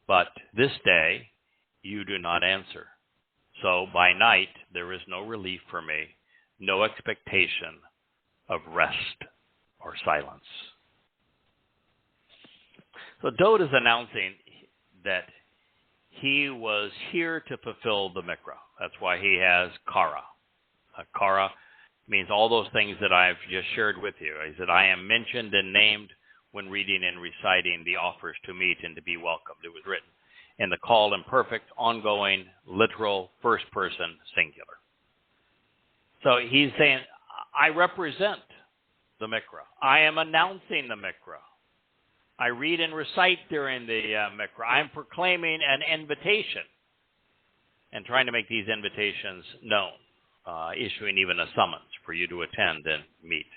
But this day you do not answer. So by night there is no relief for me, no expectation of rest or silence." So Dowd is announcing that he was here to fulfill the Mikra. That's why he has Kara. Kara means all those things that I've just shared with you. He said, "I am mentioned and named when reading and reciting the offers to meet and to be welcomed." It was written in the call imperfect, ongoing, literal, first person, singular. So he's saying, I represent the Mikra. I am announcing the Mikra. I read and recite during the Mikra. I'm proclaiming an invitation and trying to make these invitations known, issuing even a summons for you to attend and meet.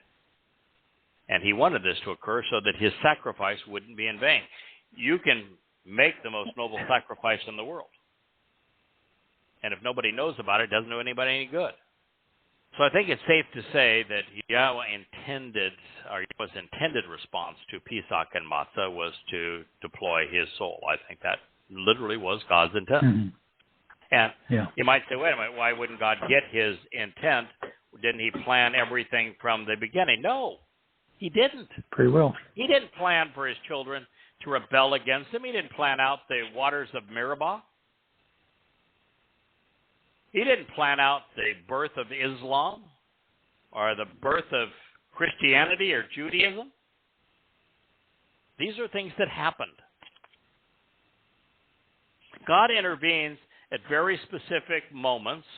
And he wanted this to occur so that his sacrifice wouldn't be in vain. You can make the most noble sacrifice in the world, and if nobody knows about it, it doesn't do anybody any good. So I think it's safe to say that Yahowah Yahowah's intended response to Pesach and Matzah was to deploy his soul. I think that literally was God's intent. Mm-hmm. And you might say, wait a minute, why wouldn't God get his intent? Didn't he plan everything from the beginning? No, he didn't. Pretty well. He didn't plan for his children to rebel against him. He didn't plan out the waters of Meribah. He didn't plan out the birth of Islam or the birth of Christianity or Judaism. These are things that happened. God intervenes at very specific moments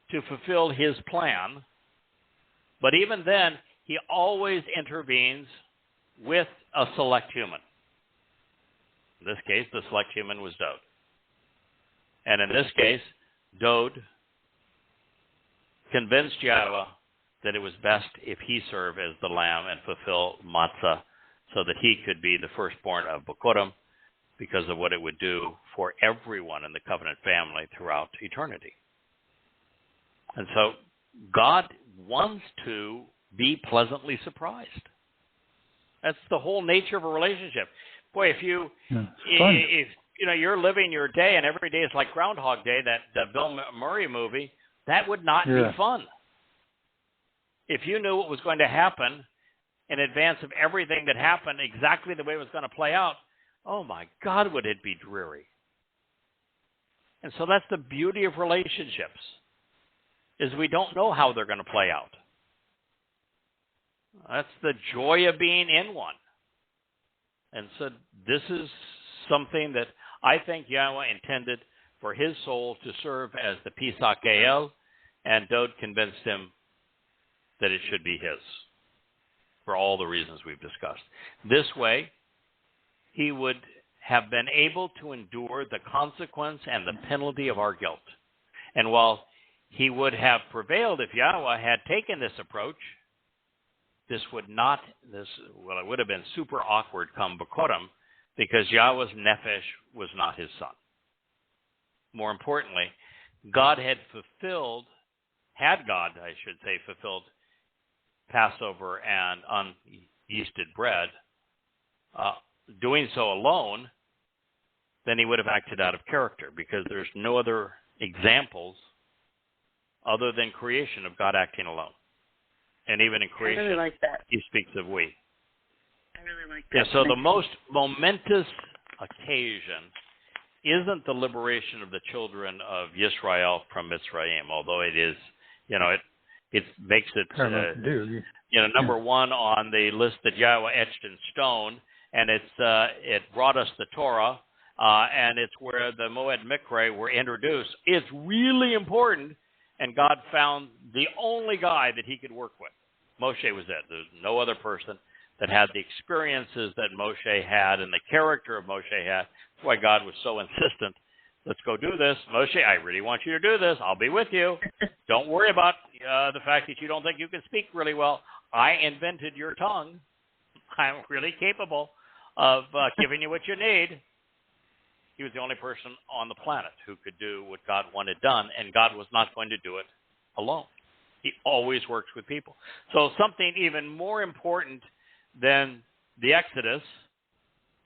to fulfill his plan, but even then, he always intervenes with a select human. In this case, the select human was Dowd. And in this case, Dowd convinced Yahowah that it was best if he serve as the lamb and fulfill matzah so that he could be the firstborn of Bikurim because of what it would do for everyone in the covenant family throughout eternity. And so God wants to be pleasantly surprised. That's the whole nature of a relationship. Boy, if you're living your day and every day is like Groundhog Day, that Bill Murray movie, that would not be fun. If you knew what was going to happen in advance of everything that happened, exactly the way it was going to play out, oh my God, would it be dreary. And so that's the beauty of relationships, is we don't know how they're going to play out. That's the joy of being in one. And so this is something that I think Yahowah intended for his soul to serve as the Pesach El, and Dowd convinced him that it should be his for all the reasons we've discussed. This way, he would have been able to endure the consequence and the penalty of our guilt. And while he would have prevailed if Yahowah had taken this approach, it would have been super awkward come Bikurim, because Yahowah's nephesh was not his son. More importantly, God had fulfilled Passover and unyeasted bread, doing so alone, then he would have acted out of character, because there's no other examples other than creation of God acting alone. And even in creation, I really like that. He speaks of we. I really like that. Yeah, so the most momentous occasion isn't the liberation of the children of Yisrael from Mitzrayim, although it is, it makes it, number one on the list that Yahowah etched in stone, and it brought us the Torah, and it's where the Moed Mikre were introduced. It's really important, and God found the only guy that he could work with. Moshe was it. There's no other person that had the experiences that Moshe had and the character of Moshe had. That's why God was so insistent. Let's go do this. Moshe, I really want you to do this. I'll be with you. Don't worry about the fact that you don't think you can speak really well. I invented your tongue. I'm really capable of giving you what you need. He was the only person on the planet who could do what God wanted done, and God was not going to do it alone. He always works with people. So something even more important than the Exodus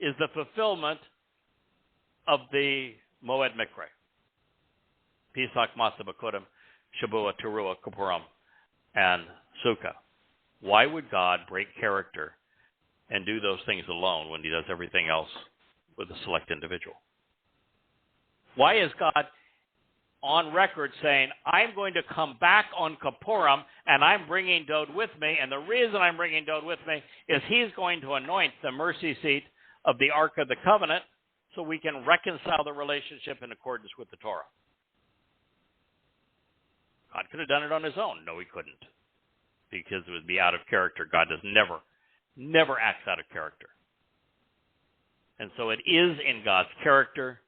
is the fulfillment of the Moed Mikre. Pesach, Matzah, Bikurim, Shavua, Teruah, Kippurim, and Sukkah. Why would God break character and do those things alone when he does everything else with a select individual? Why is God on record saying, I'm going to come back on Kippurim and I'm bringing Dowd with me, and the reason I'm bringing Dowd with me is he's going to anoint the mercy seat of the Ark of the Covenant so we can reconcile the relationship in accordance with the Torah? God could have done it on his own. No, he couldn't, because it would be out of character. God does never acts out of character. And so it is in God's character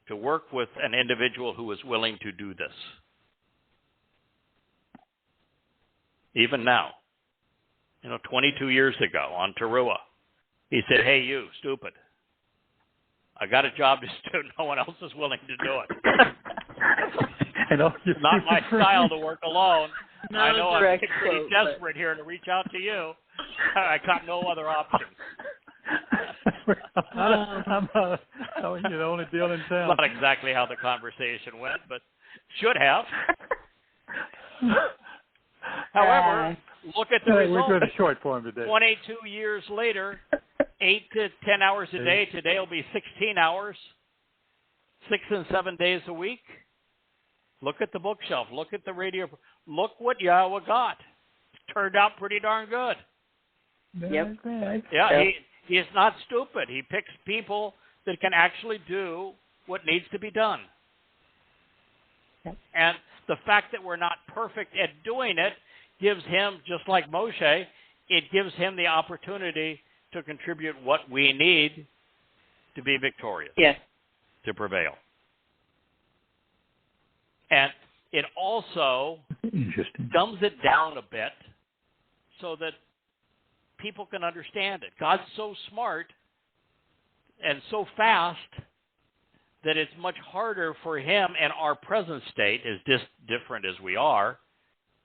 to work with an individual who is willing to do this. Even now, 22 years ago on Teruah, he said, hey, you, stupid. I got a job to do. No one else is willing to do it. It's not my style to work alone. I know I'm pretty desperate here to reach out to you. I got no other options. I'm the only deal in town. Not exactly how the conversation went, but should have. However, look at the result. We're going to short form today. 22 years later, 8 to 10 hours a day. Today will be 16 hours, 6 and 7 days a week. Look at the bookshelf. Look at the radio. Look what Yahowah got. Turned out pretty darn good. Yep. Yeah, he is not stupid. He picks people that can actually do what needs to be done. Yep. And the fact that we're not perfect at doing it gives him, just like Moshe, it gives him the opportunity to contribute what we need to be victorious, yes, to prevail. And it also Interesting. dumbs it down a bit so that people can understand it. God's so smart and so fast that it's much harder for him in our present state, as different as we are,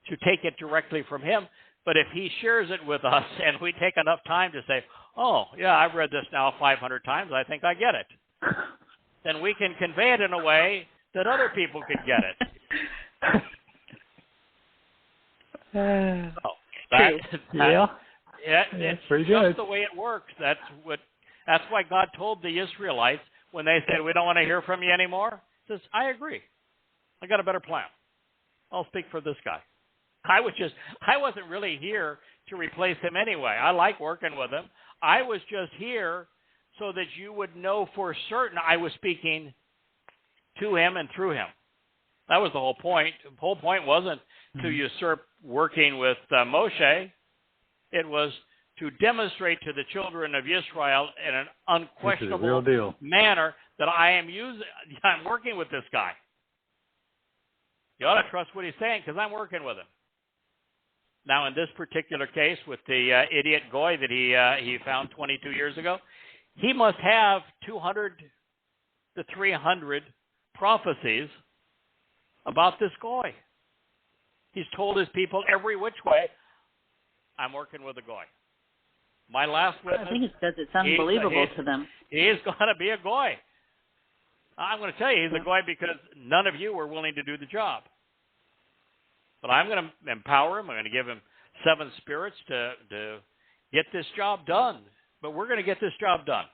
to take it directly from him. But if he shares it with us and we take enough time to say, oh, yeah, I've read this now 500 times, I think I get it, then we can convey it in a way that other people can get it. It's pretty just good. the way it works. That's why God told the Israelites when they said, we don't want to hear from you anymore. He says, I agree. I got a better plan. I'll speak for this guy. I wasn't really here to replace him anyway. I like working with him. I was just here so that you would know for certain I was speaking to him and through him. That was the whole point. The whole point wasn't to usurp working with Moshe. It was to demonstrate to the children of Israel in an unquestionable manner that I'm working with this guy. You ought to trust what he's saying because I'm working with him. Now, in this particular case with the idiot Goy that he found 22 years ago, he must have 200 to 300 prophecies about this Goy. He's told his people every which way, I'm working with a Goy. My last witness, I think it's because it's unbelievable to them. He's going to be a Goy. I'm going to tell you, he's a Goy because none of you were willing to do the job. But I'm going to empower him. I'm going to give him 7 spirits to get this job done. But we're going to get this job done.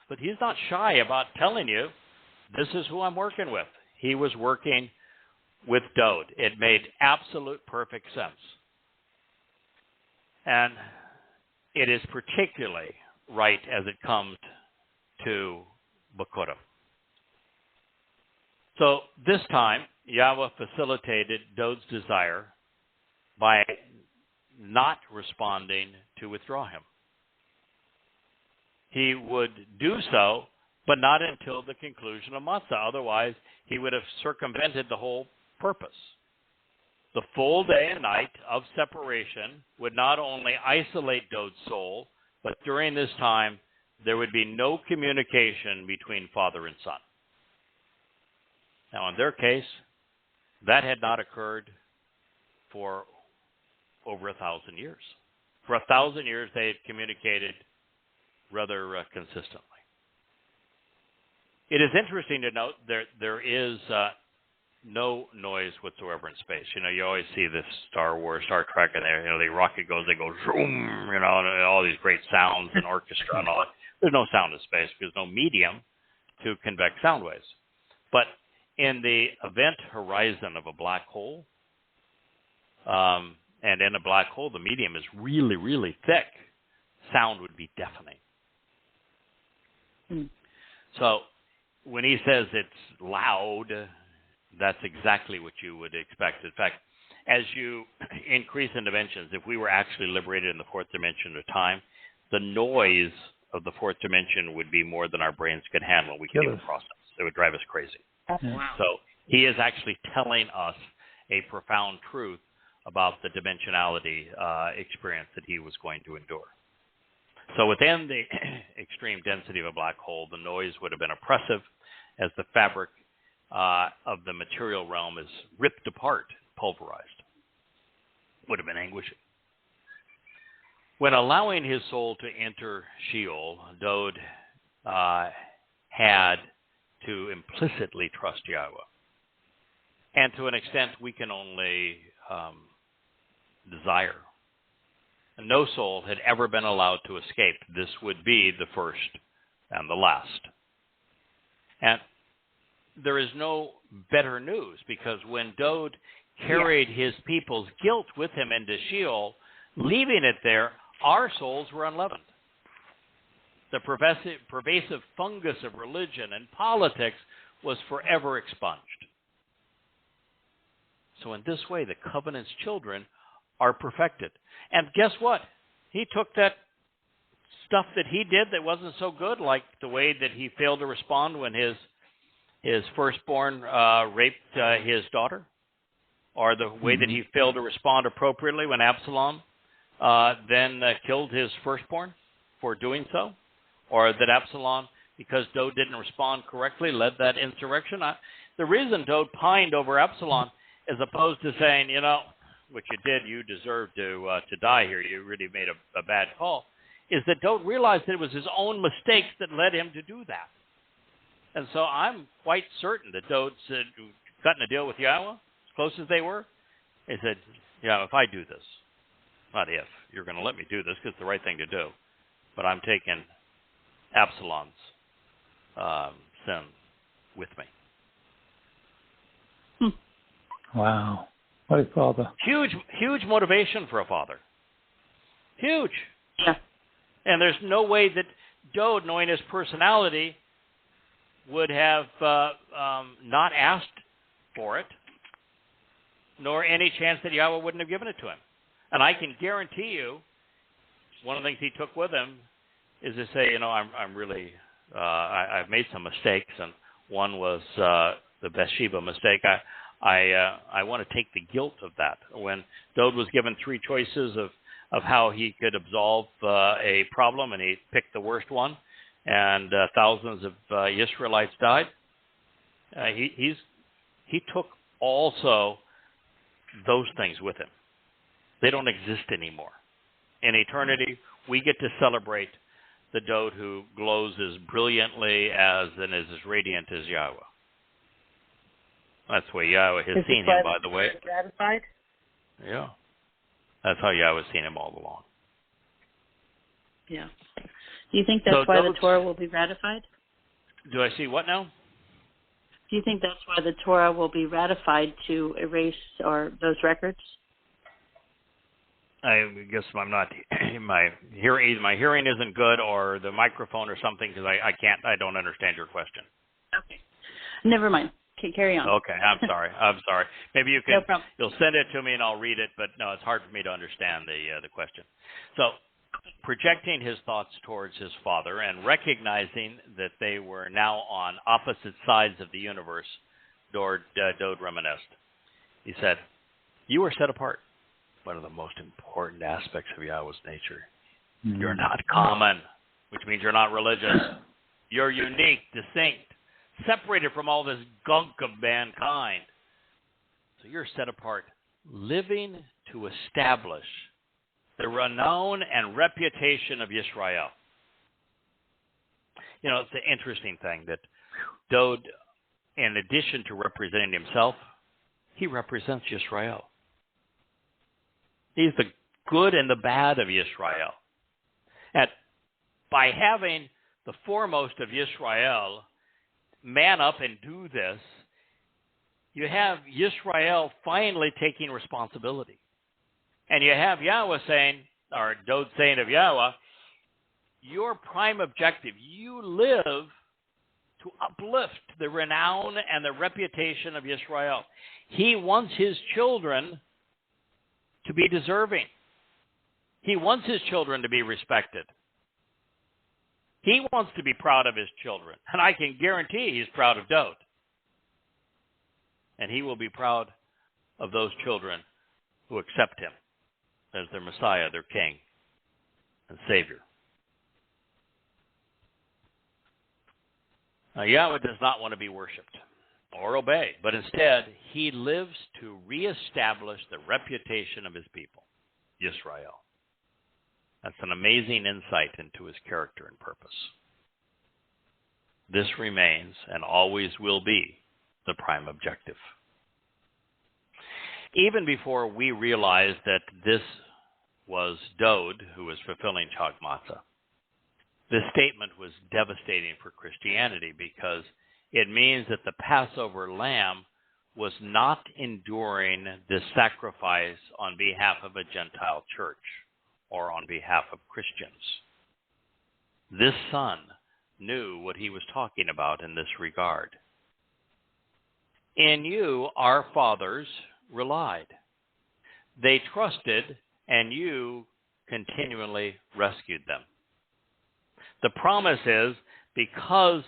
But he's not shy about telling you, this is who I'm working with. He was working with Dowd. It made absolute perfect sense. And it is particularly right as it comes to Bakurim. So this time, Yahowah facilitated Dowd's desire by not responding to withdraw him. He would do so, but not until the conclusion of Matzah. Otherwise, he would have circumvented the whole purpose. The full day and night of separation would not only isolate Dowd's soul, but during this time, there would be no communication between father and son. Now, in their case, that had not occurred for over 1,000 years. For 1,000 years, they had communicated rather consistently. It is interesting to note there is no noise whatsoever in space. You know, you always see this Star Wars, Star Trek, and the rocket goes, they go zoom, and all these great sounds and orchestra and all that. There's no sound in space because there's no medium to convey sound waves. But in the event horizon of a black hole, and in a black hole, the medium is really, really thick. Sound would be deafening. So when he says it's loud, that's exactly what you would expect. In fact, as you increase in dimensions, if we were actually liberated in the fourth dimension of time, the noise of the fourth dimension would be more than our brains could handle. We couldn't even process. It would drive us crazy. Wow. So he is actually telling us a profound truth about the dimensionality experience that he was going to endure. So within the extreme density of a black hole, the noise would have been oppressive as the fabric of the material realm is ripped apart, pulverized. Would have been anguishing. When allowing his soul to enter Sheol, Dowd had to implicitly trust Yahowah. And to an extent, we can only desire. And no soul had ever been allowed to escape. This would be the first and the last. And there is no better news, because when Dowd carried his people's guilt with him into Sheol, leaving it there, our souls were unleavened. The pervasive fungus of religion and politics was forever expunged. So in this way, the covenant's children are perfected. And guess what? He took that stuff that he did that wasn't so good, like the way that he failed to respond when his his firstborn raped his daughter, or the way that he failed to respond appropriately when Absalom then killed his firstborn for doing so, or that Absalom, because Dowd didn't respond correctly, led that insurrection. The reason Dowd pined over Absalom, as opposed to saying, you know, what you did, you deserve to die here, you really made a bad call, is that Dowd realized that it was his own mistakes that led him to do that. And so I'm quite certain that Dowd said, cutting a deal with Yahowah, as close as they were, he said, yeah, if I do this, not if, you're going to let me do this because it's the right thing to do, but I'm taking Absalom's sin with me. Wow. What a father. Huge motivation for a father. Huge. Yeah. And there's no way that Dowd, knowing his personality, would have not asked for it, nor any chance that Yahowah wouldn't have given it to him. And I can guarantee you, one of the things he took with him is to say, you know, I'm really, I've made some mistakes, and one was the Bathsheba mistake. I want to take the guilt of that. When Dowd was given three choices of how he could absolve a problem, and he picked the worst one, and thousands of Israelites died. He took also those things with him. They don't exist anymore. In eternity, we get to celebrate the Dowd who glows as brilliantly as and is as radiant as Yahowah. That's the way Yahowah has seen him, by the way. Gratified? Yeah. That's how Yahowah has seen him all along. Yeah. Do you think that's why the Torah will be ratified? Do I see what now? Do you think that's why the Torah will be ratified to erase those records? I guess I'm not. My hearing isn't good, or the microphone, or something, because I don't understand your question. Okay. Never mind. Okay, carry on. Okay, I'm sorry. Maybe you can. No problem. You'll send it to me and I'll read it. But no, it's hard for me to understand the question. So, projecting his thoughts towards his father and recognizing that they were now on opposite sides of the universe, Dowd reminisced. He said, "You are set apart." One of the most important aspects of Yahowah's nature. Mm-hmm. You're not common, which means you're not religious. You're unique, distinct, separated from all this gunk of mankind. So you're set apart, living to establish the renown and reputation of Yisrael. You know, it's an interesting thing that Dowd, in addition to representing himself, he represents Yisrael. He's the good and the bad of Yisrael. And by having the foremost of Yisrael man up and do this, you have Yisrael finally taking responsibility. And you have Yahowah saying, or Dowd saying of Yahowah, your prime objective, you live to uplift the renown and the reputation of Yisrael. He wants his children to be deserving. He wants his children to be respected. He wants to be proud of his children. And I can guarantee he's proud of Dowd. And he will be proud of those children who accept him as their Messiah, their King and Savior. Now, Yahowah does not want to be worshipped or obey, but instead, he lives to reestablish the reputation of his people, Yisrael. That's an amazing insight into his character and purpose. This remains and always will be the prime objective. Even before we realized that this was Dowd who was fulfilling Chag Matzah, this statement was devastating for Christianity because it means that the Passover Lamb was not enduring the sacrifice on behalf of a Gentile church or on behalf of Christians. This son knew what he was talking about in this regard. In you, our fathers relied. They trusted, and you continually rescued them. The promise is, because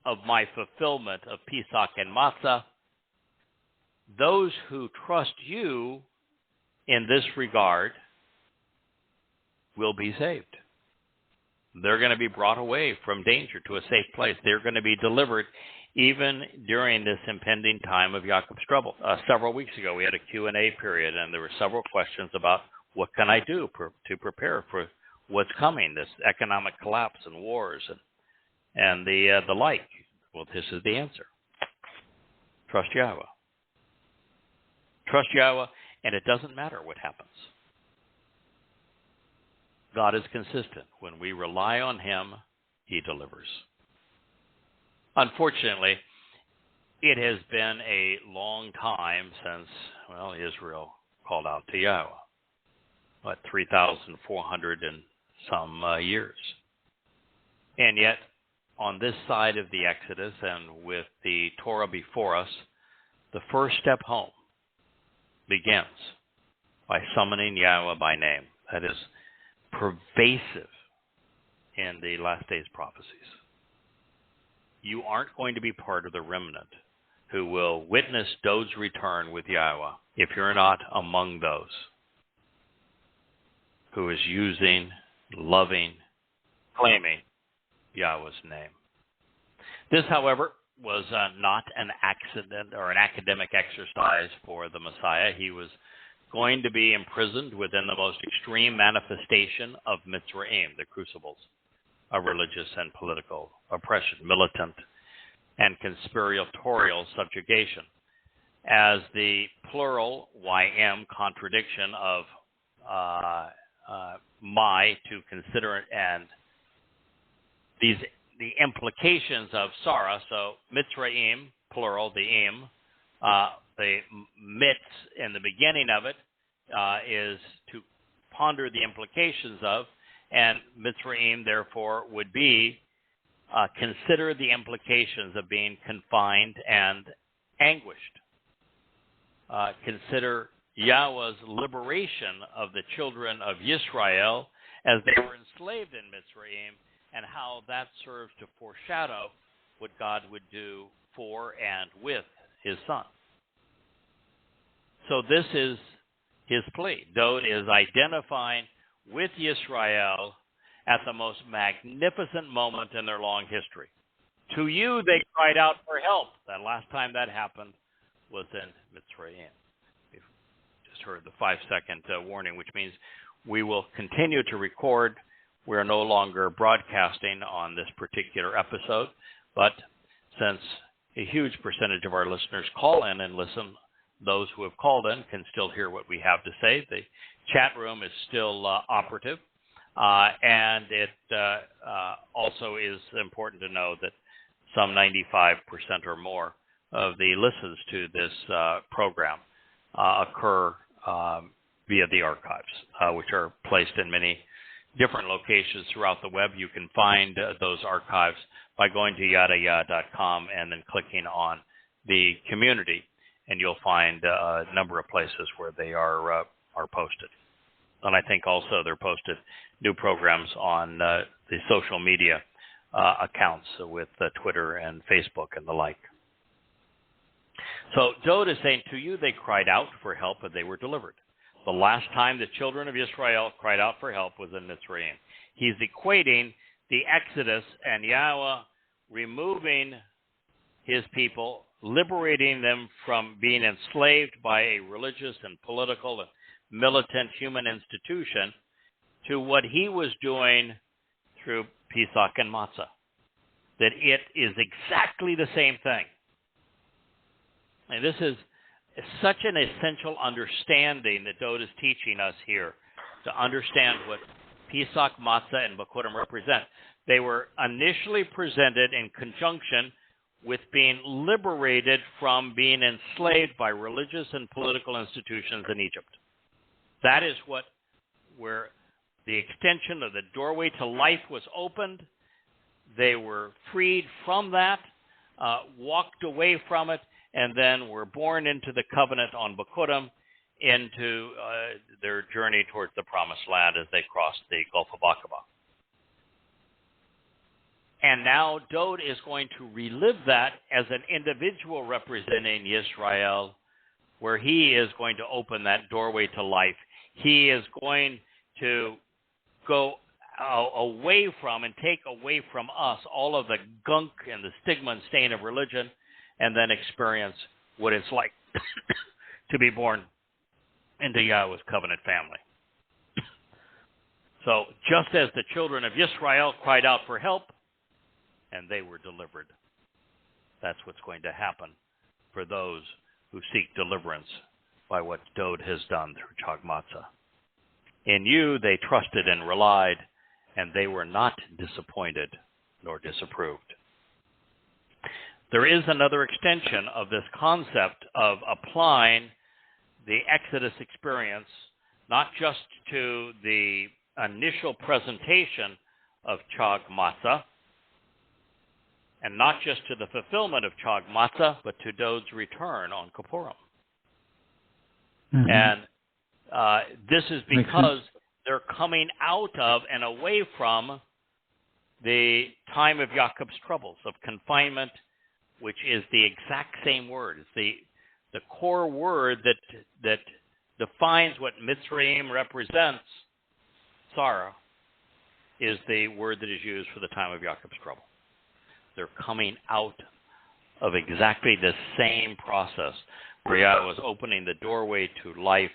of my fulfillment of Pesach and Matzah, those who trust you in this regard will be saved. They're going to be brought away from danger to a safe place. They're going to be delivered even during this impending time of Yaakov's trouble. Several weeks ago, we had a Q&A period, and there were several questions about what can I do to prepare for what's coming, this economic collapse and wars and the like. Well, this is the answer. Trust Yahowah. Trust Yahowah, and it doesn't matter what happens. God is consistent. When we rely on him, he delivers. Unfortunately, it has been a long time since, Israel called out to Yahowah. 3,400 and some years. And yet, on this side of the Exodus and with the Torah before us, the first step home begins by summoning Yahowah by name. That is pervasive in the last days prophecies. You aren't going to be part of the remnant who will witness Dowd's return with Yahowah if you're not among those who is using, loving, claiming Yahowah's name. This, however, was not an accident or an academic exercise for the Messiah. He was going to be imprisoned within the most extreme manifestation of Mitzrayim, the crucibles of religious and political oppression, militant and conspiratorial subjugation. As the plural YM contradiction of my to consider it, and the implications of Sarah, so Mitzrayim, plural, the im, the mitz in the beginning of it is to ponder the implications of, and Mitzrayim, therefore, would be consider the implications of being confined and anguished. Consider Yahowah's liberation of the children of Yisrael as they were enslaved in Mitzrayim, and how that serves to foreshadow what God would do for and with his son. So this is his plea. Dowd is identifying with Yisrael at the most magnificent moment in their long history. To you they cried out for help. That last time that happened was in Mitzrayim. We've just heard the 5-second warning, which means we will continue to record. We're no longer broadcasting on this particular episode, but since a huge percentage of our listeners call in and listen, those who have called in can still hear what we have to say. The chat room is still operative, and it also is important to know that some 95% or more of the listens to this program occur via the archives, which are placed in many different locations throughout the web. You can find those archives by going to yahowah.com and then clicking on the community, and you'll find a number of places where they are posted. And I think also they're posted new programs on the social media accounts with Twitter and Facebook and the like. So Dowd is saying, to you they cried out for help and they were delivered. The last time the children of Israel cried out for help was in Mitzrayim. He's equating the Exodus and Yahowah removing his people, liberating them from being enslaved by a religious and political and militant human institution, to what he was doing through Pesach and Matzah. That it is exactly the same thing. And this is such an essential understanding that Dowd is teaching us here to understand what Pesach, Matzah, and Bikurim represent. They were initially presented in conjunction with being liberated from being enslaved by religious and political institutions in Egypt. That is where the extension of the doorway to life was opened. They were freed from that, walked away from it, and then were born into the covenant on Bikurim, into their journey towards the Promised Land as they crossed the Gulf of Aqaba. And now Dowd is going to relive that as an individual representing Israel, where he is going to open that doorway to life. He is going to go away from and take away from us all of the gunk and the stigma and stain of religion, and then experience what it's like to be born into Yahweh's covenant family. So just as the children of Israel cried out for help, and they were delivered, that's what's going to happen for those who seek deliverance by what Dowd has done through Chag Matzah. In you they trusted and relied, and they were not disappointed nor disapproved. There is another extension of this concept of applying the Exodus experience not just to the initial presentation of Chag Matzah, and not just to the fulfillment of Chag Matzah, but to Dowd's return on Kippurim. Mm-hmm. And this is because they're coming out of and away from the time of Jacob's troubles, of confinement, which is the exact same word. It's the core word that defines what Mitzrayim represents, Sarah, is the word that is used for the time of Jacob's trouble. They're coming out of exactly the same process where Yahweh was opening the doorway to life,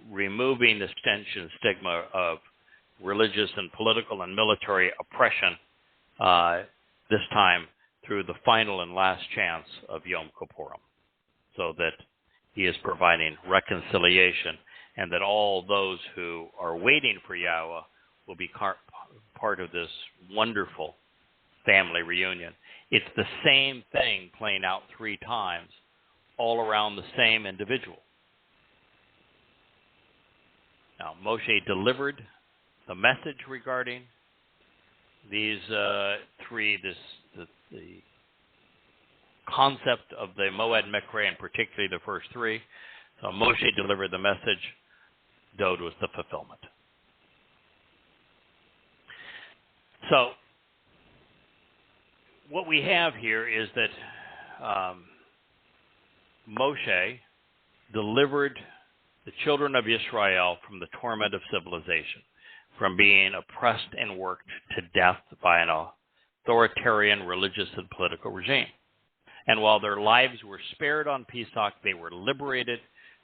removing the stench and stigma of religious and political and military oppression, this time through the final and last chance of Yom Kippurim, so that he is providing reconciliation, and that all those who are waiting for Yahweh will be part of this wonderful family reunion. It's the same thing playing out 3 times, all around the same individual. Now, Moshe delivered the message regarding these 3, the concept of the Moed Mikra, and particularly the first 3. So Moshe delivered the message. Dowd was the fulfillment. So what we have here is that Moshe delivered the children of Israel from the torment of civilization, from being oppressed and worked to death by an authoritarian religious and political regime. And while their lives were spared on Pesach, they were liberated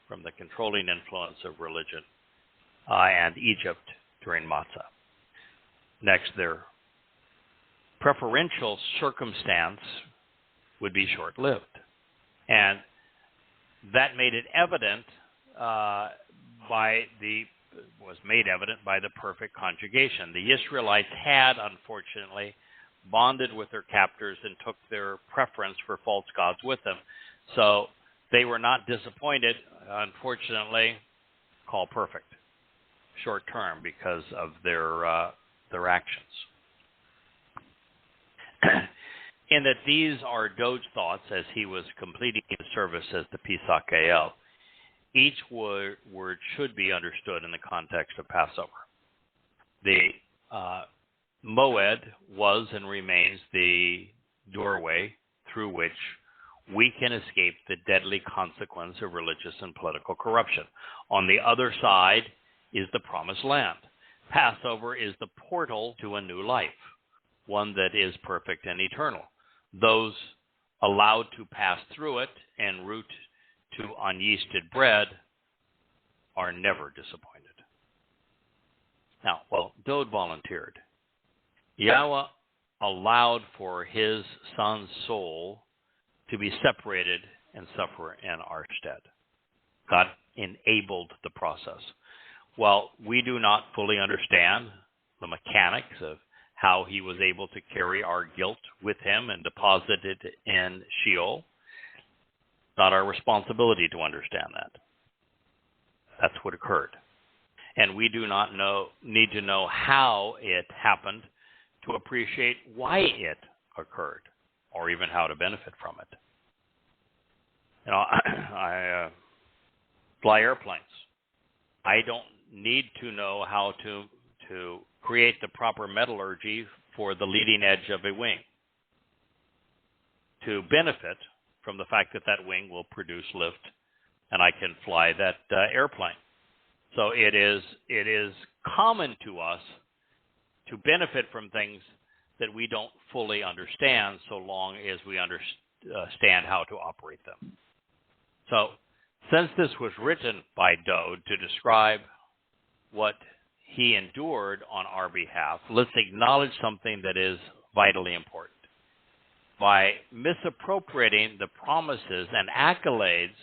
from the controlling influence of religion and Egypt during Matzah. Next, their preferential circumstance would be short-lived. And that made it evident was made evident by the perfect conjugation. The Israelites had, unfortunately, bonded with their captors and took their preference for false gods with them. So they were not disappointed, unfortunately, called perfect, short term, because of their actions. In that these are Dowd's thoughts as he was completing his service as the Pesach El. Each word should be understood in the context of Passover. The Moed was and remains the doorway through which we can escape the deadly consequence of religious and political corruption. On the other side is the Promised Land. Passover is the portal to a new life, one that is perfect and eternal. Those allowed to pass through it en route to unyeasted bread are never disappointed. Now, Dowd volunteered. Yahweh allowed for his son's soul to be separated and suffer in our stead. God enabled the process. While we do not fully understand the mechanics of how he was able to carry our guilt with him and deposit it in Sheol, not our responsibility to understand that. That's what occurred. And we do not need to know how it happened to appreciate why it occurred, or even how to benefit from it. You know, I fly airplanes. I don't need to know how to create the proper metallurgy for the leading edge of a wing to benefit from the fact that that wing will produce lift and I can fly that airplane. So it is common to us to benefit from things that we don't fully understand so long as we understand how to operate them. So since this was written by Dowd to describe what he endured on our behalf, let's acknowledge something that is vitally important. By misappropriating the promises and accolades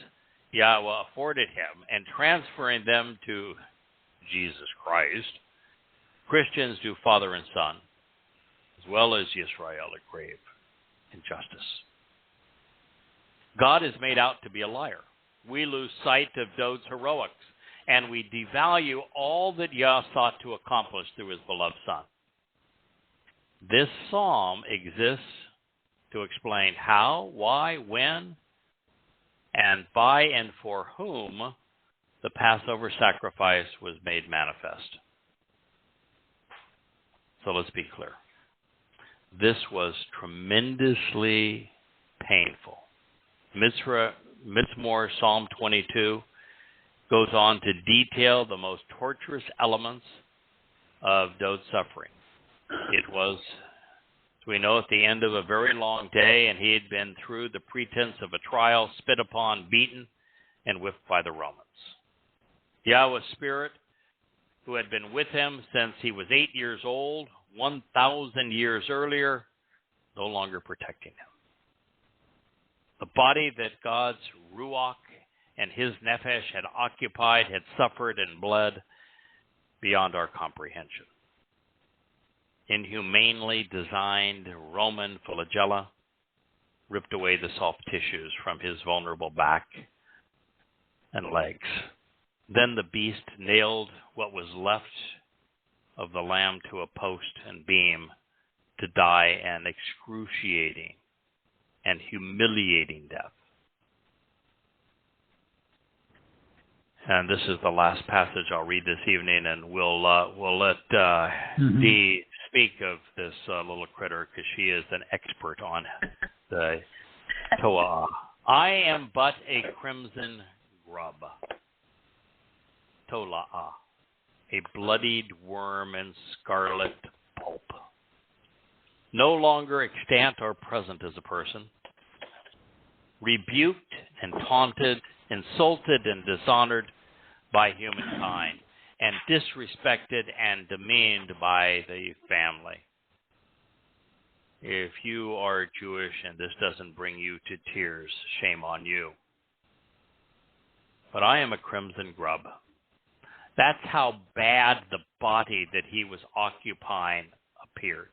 Yahowah afforded him and transferring them to Jesus Christ, Christians do father and son, as well as Yisrael, a grave injustice. God is made out to be a liar. We lose sight of Dowd's heroics, and we devalue all that Yah sought to accomplish through his beloved Son. This psalm exists to explain how, why, when, and by and for whom the Passover sacrifice was made manifest. So let's be clear. This was tremendously painful. Mizmowr, Psalm 22, goes on to detail the most torturous elements of Dowd's suffering. It was, as we know, at the end of a very long day, and he had been through the pretense of a trial, spit upon, beaten, and whipped by the Romans. Yahowah's Spirit, who had been with him since he was 8 years old, 1,000 years earlier, no longer protecting him. The body that God's Ruach and his Nefesh had occupied had suffered and bled beyond our comprehension. Inhumanely designed Roman flagella ripped away the soft tissues from his vulnerable back and legs. Then the beast nailed what was left of the lamb to a post and beam to die an excruciating and humiliating death. And this is the last passage I'll read this evening, and we'll let Dee speak of this little critter, because she is an expert on the Torah. I am but a crimson grub. Torah, a bloodied worm and scarlet pulp. No longer extant or present as a person. Rebuked and taunted, insulted and dishonored by humankind, and disrespected and demeaned by the family. If you are Jewish and this doesn't bring you to tears, shame on you. But I am a crimson grub. That's how bad the body that he was occupying appeared.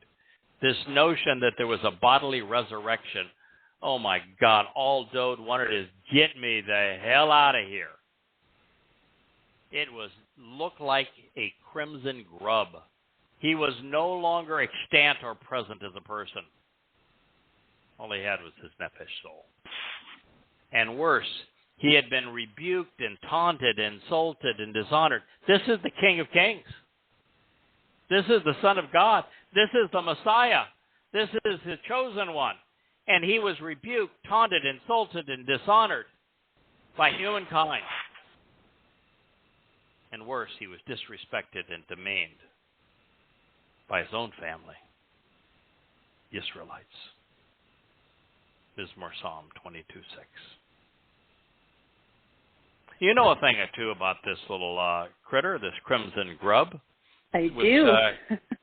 This notion that there was a bodily resurrection, oh my God, all Dowd wanted is get me the hell out of here. It looked like a crimson grub. He was no longer extant or present as a person. All he had was his nefesh soul. And worse, he had been rebuked and taunted, insulted, and dishonored. This is the King of Kings. This is the Son of God. This is the Messiah. This is his chosen one. And he was rebuked, taunted, insulted, and dishonored by humankind. And worse, he was disrespected and demeaned by his own family, Israelites. Mizmowr, Psalm 22:6. You know a thing or two about this little critter, this crimson grub. I do.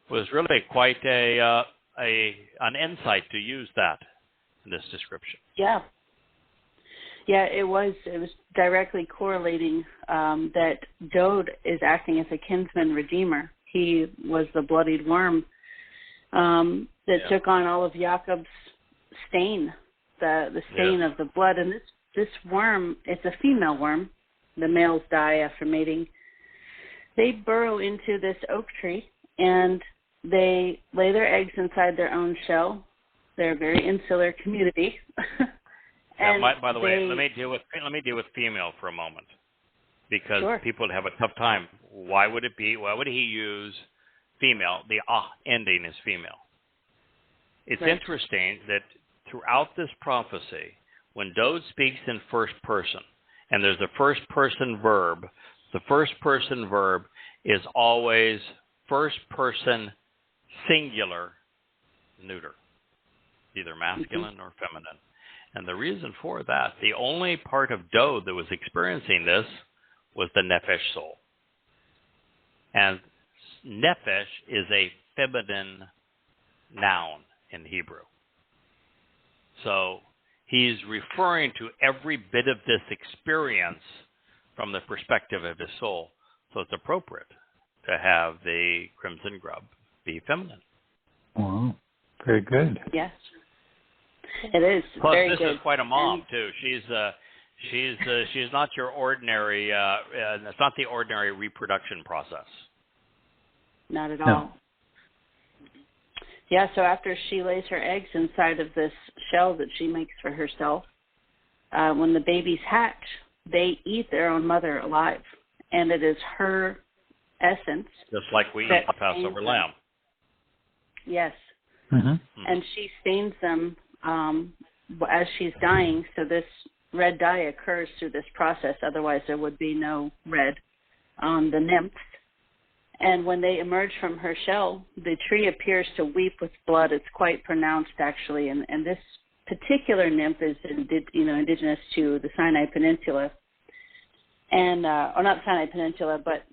Was really quite an insight to use that in this description. Yeah. Yeah, it was directly correlating that Dowd is acting as a kinsman redeemer. He was the bloodied worm that took on all of Jacob's stain, the stain of the blood. And this worm, it's a female worm. The males die after mating. They burrow into this oak tree, and they lay their eggs inside their own shell. They're a very insular community. By the way, let me deal with female for a moment, because people have a tough time. Why would he use female? The ending is female. It's Right. interesting that throughout this prophecy, when Dowd speaks in first person, and there's a first person verb, the first person verb is always first person singular neuter, either masculine or feminine. And the reason for that, the only part of Dowd that was experiencing this was the nephesh soul. And nephesh is a feminine noun in Hebrew. So he's referring to every bit of this experience from the perspective of his soul. So it's appropriate to have the crimson grub be feminine. Wow. Very good. Yes. It is. Plus, very this good. is quite a mom, too. She's not your ordinary, it's not the ordinary reproduction process. Not at No. all. Yeah, so after she lays her eggs inside of this shell that she makes for herself, when the babies hatch, they eat their own mother alive. And it is her essence. Just like we eat the Passover Lamb. Yes. Mm-hmm. And she stains them as she's dying, so this red dye occurs through this process. Otherwise, there would be no red on the nymphs. And when they emerge from her shell, the tree appears to weep with blood. It's quite pronounced, actually. And this particular nymph is indigenous to the Sinai Peninsula, and or not Sinai Peninsula, but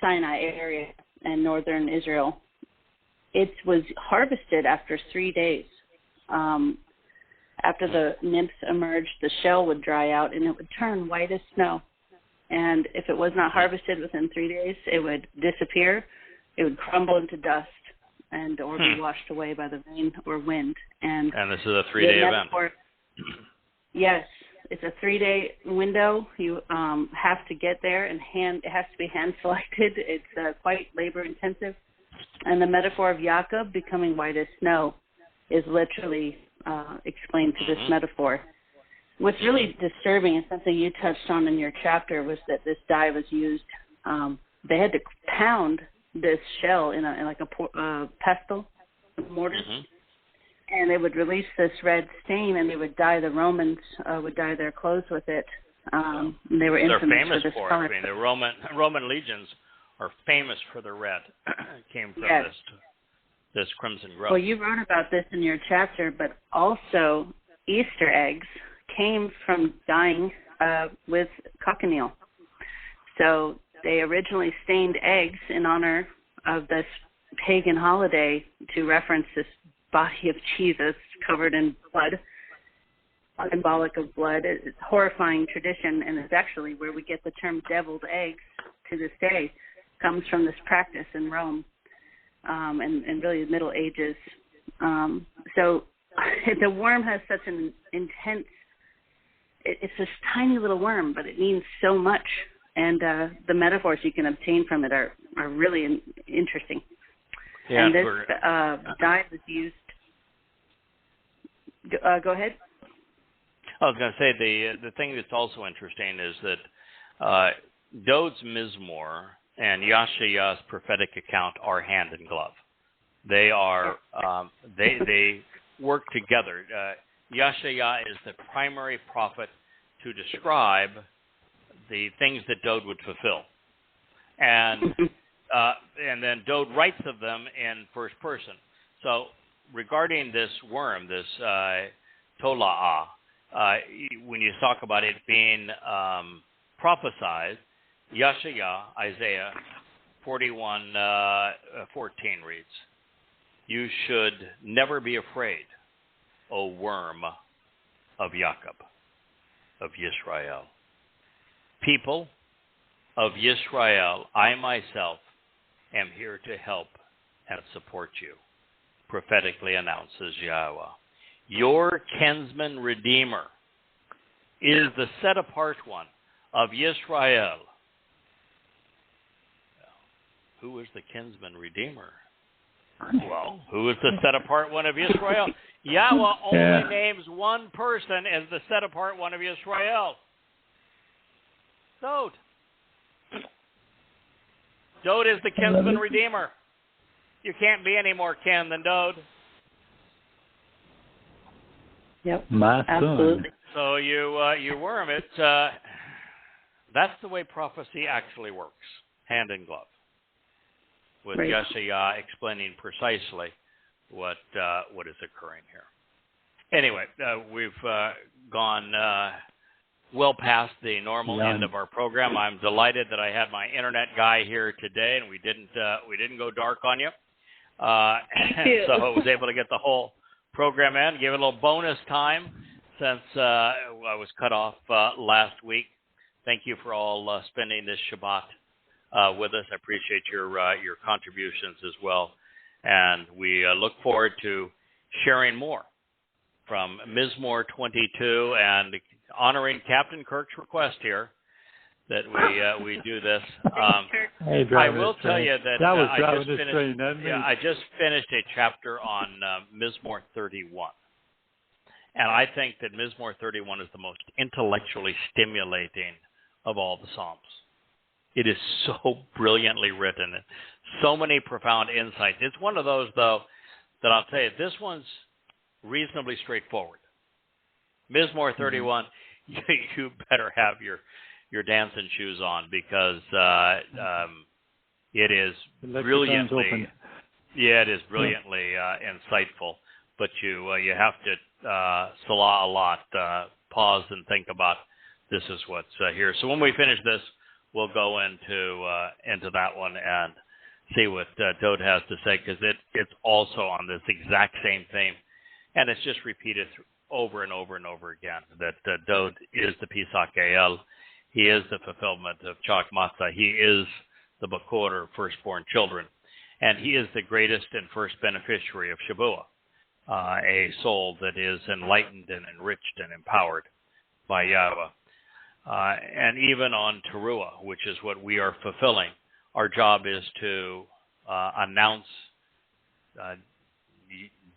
Sinai area and northern Israel. It was harvested after 3 days. After the nymphs emerged, the shell would dry out and it would turn white as snow. And if it was not harvested within 3 days, it would disappear. It would crumble into dust or be washed away by the rain or wind. And this is a 3-day event. Yes, it's a 3-day window. You have to get there, and it has to be hand selected. It's quite labor intensive. And the metaphor of Yaakov becoming white as snow is literally explained to this metaphor. What's really disturbing, and something you touched on in your chapter, was that this dye was used. They had to pound this shell in a pestle, mortar, and they would release this red stain, and they would dye. The Romans would dye their clothes with it. And they were infamous They're famous for this for color. it. I mean, the Roman legions are famous for the red. It came from this crimson growth. Well, you wrote about this in your chapter, but also Easter eggs came from dyeing with cochineal. So they originally stained eggs in honor of this pagan holiday to reference this body of Jesus covered in blood, symbolic of blood. It's a horrifying tradition, and it's actually where we get the term deviled eggs to this day. Comes from this practice in Rome and really the Middle Ages. So the worm has such an intense, it's this tiny little worm, but it means so much. And the metaphors you can obtain from it are really interesting. Yeah, and this dye was used. Go ahead. I was going to say the thing that's also interesting is that Dowd's Mizmowr and Yahowah's prophetic account are hand in glove. They are they work together. Yahowah is the primary prophet to describe the things that Dowd would fulfill, and then Dowd writes of them in first person. So regarding this worm, this tola'ah, when you talk about it being prophesied, Yahowah, Isaiah 41:14 reads, "You should never be afraid, O worm of Jacob, of Yisrael. People of Yisrael, I myself am here to help and support you," prophetically announces Yahowah. Your kinsman redeemer is the set-apart one of Yisrael. Who is the kinsman redeemer? Well, who is the set-apart one of Yisrael? Yahowah only names one person as the set-apart one of Yisrael. Dowd. Dowd is the kinsman redeemer. You can't be any more kin than Dowd. Yep. My Absolutely. So you worm it. That's the way prophecy actually works, hand in glove, with Right. Yahowsha explaining precisely what is occurring here. Anyway, we've gone well past the normal end of our program. I'm delighted that I had my internet guy here today, and we didn't go dark on you. Thank you. So I was able to get the whole program in, give it a little bonus time since I was cut off last week. Thank you for all spending this Shabbat with us. I appreciate your contributions as well. And we look forward to sharing more from Mizmowr 22 and honoring Captain Kirk's request here that we do this. I will tell you that I just finished a chapter on Mizmowr 31. And I think that Mizmowr 31 is the most intellectually stimulating of all the Psalms. It is so brilliantly written and so many profound insights. It's one of those, though, that I'll tell you, this one's reasonably straightforward. Mizmowr 31, you better have your dancing shoes on because it is brilliantly, insightful. But you have to salah a lot, pause and think about this is what's here. So when we finish this, we'll go into that one and see what Dowd has to say, because it's also on this exact same theme, and it's just repeated over and over and over again that Dowd is the Pesach El. He is the fulfillment of Chak Matzah. He is the Bakor, or firstborn children, and he is the greatest and first beneficiary of Shavuah, a soul that is enlightened and enriched and empowered by Yahowah. And even on Teruah, which is what we are fulfilling, our job is to announce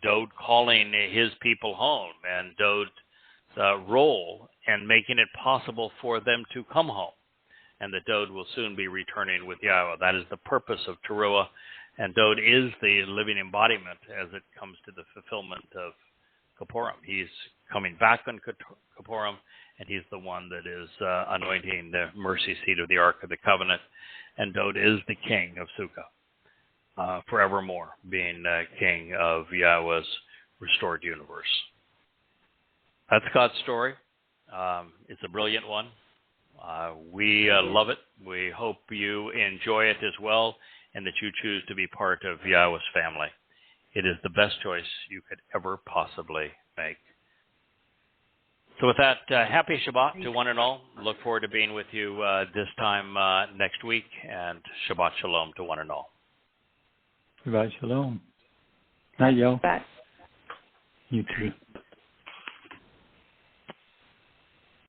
Dowd calling his people home and Dowd's role and making it possible for them to come home. And that Dowd will soon be returning with Yahowah. That is the purpose of Teruah. And Dowd is the living embodiment as it comes to the fulfillment of Kippurim. He's coming back on Kippurim, and he's the one that is anointing the mercy seat of the Ark of the Covenant. And Dowd is the king of Sukkah, forevermore, being king of Yahowah's restored universe. That's God's story. It's a brilliant one. We love it. We hope you enjoy it as well, and that you choose to be part of Yahowah's family. It is the best choice you could ever possibly make. So with that, happy Shabbat to one and all. Look forward to being with you this time next week, and Shabbat Shalom to one and all. Shabbat Shalom. Night, yo. Bye. You too.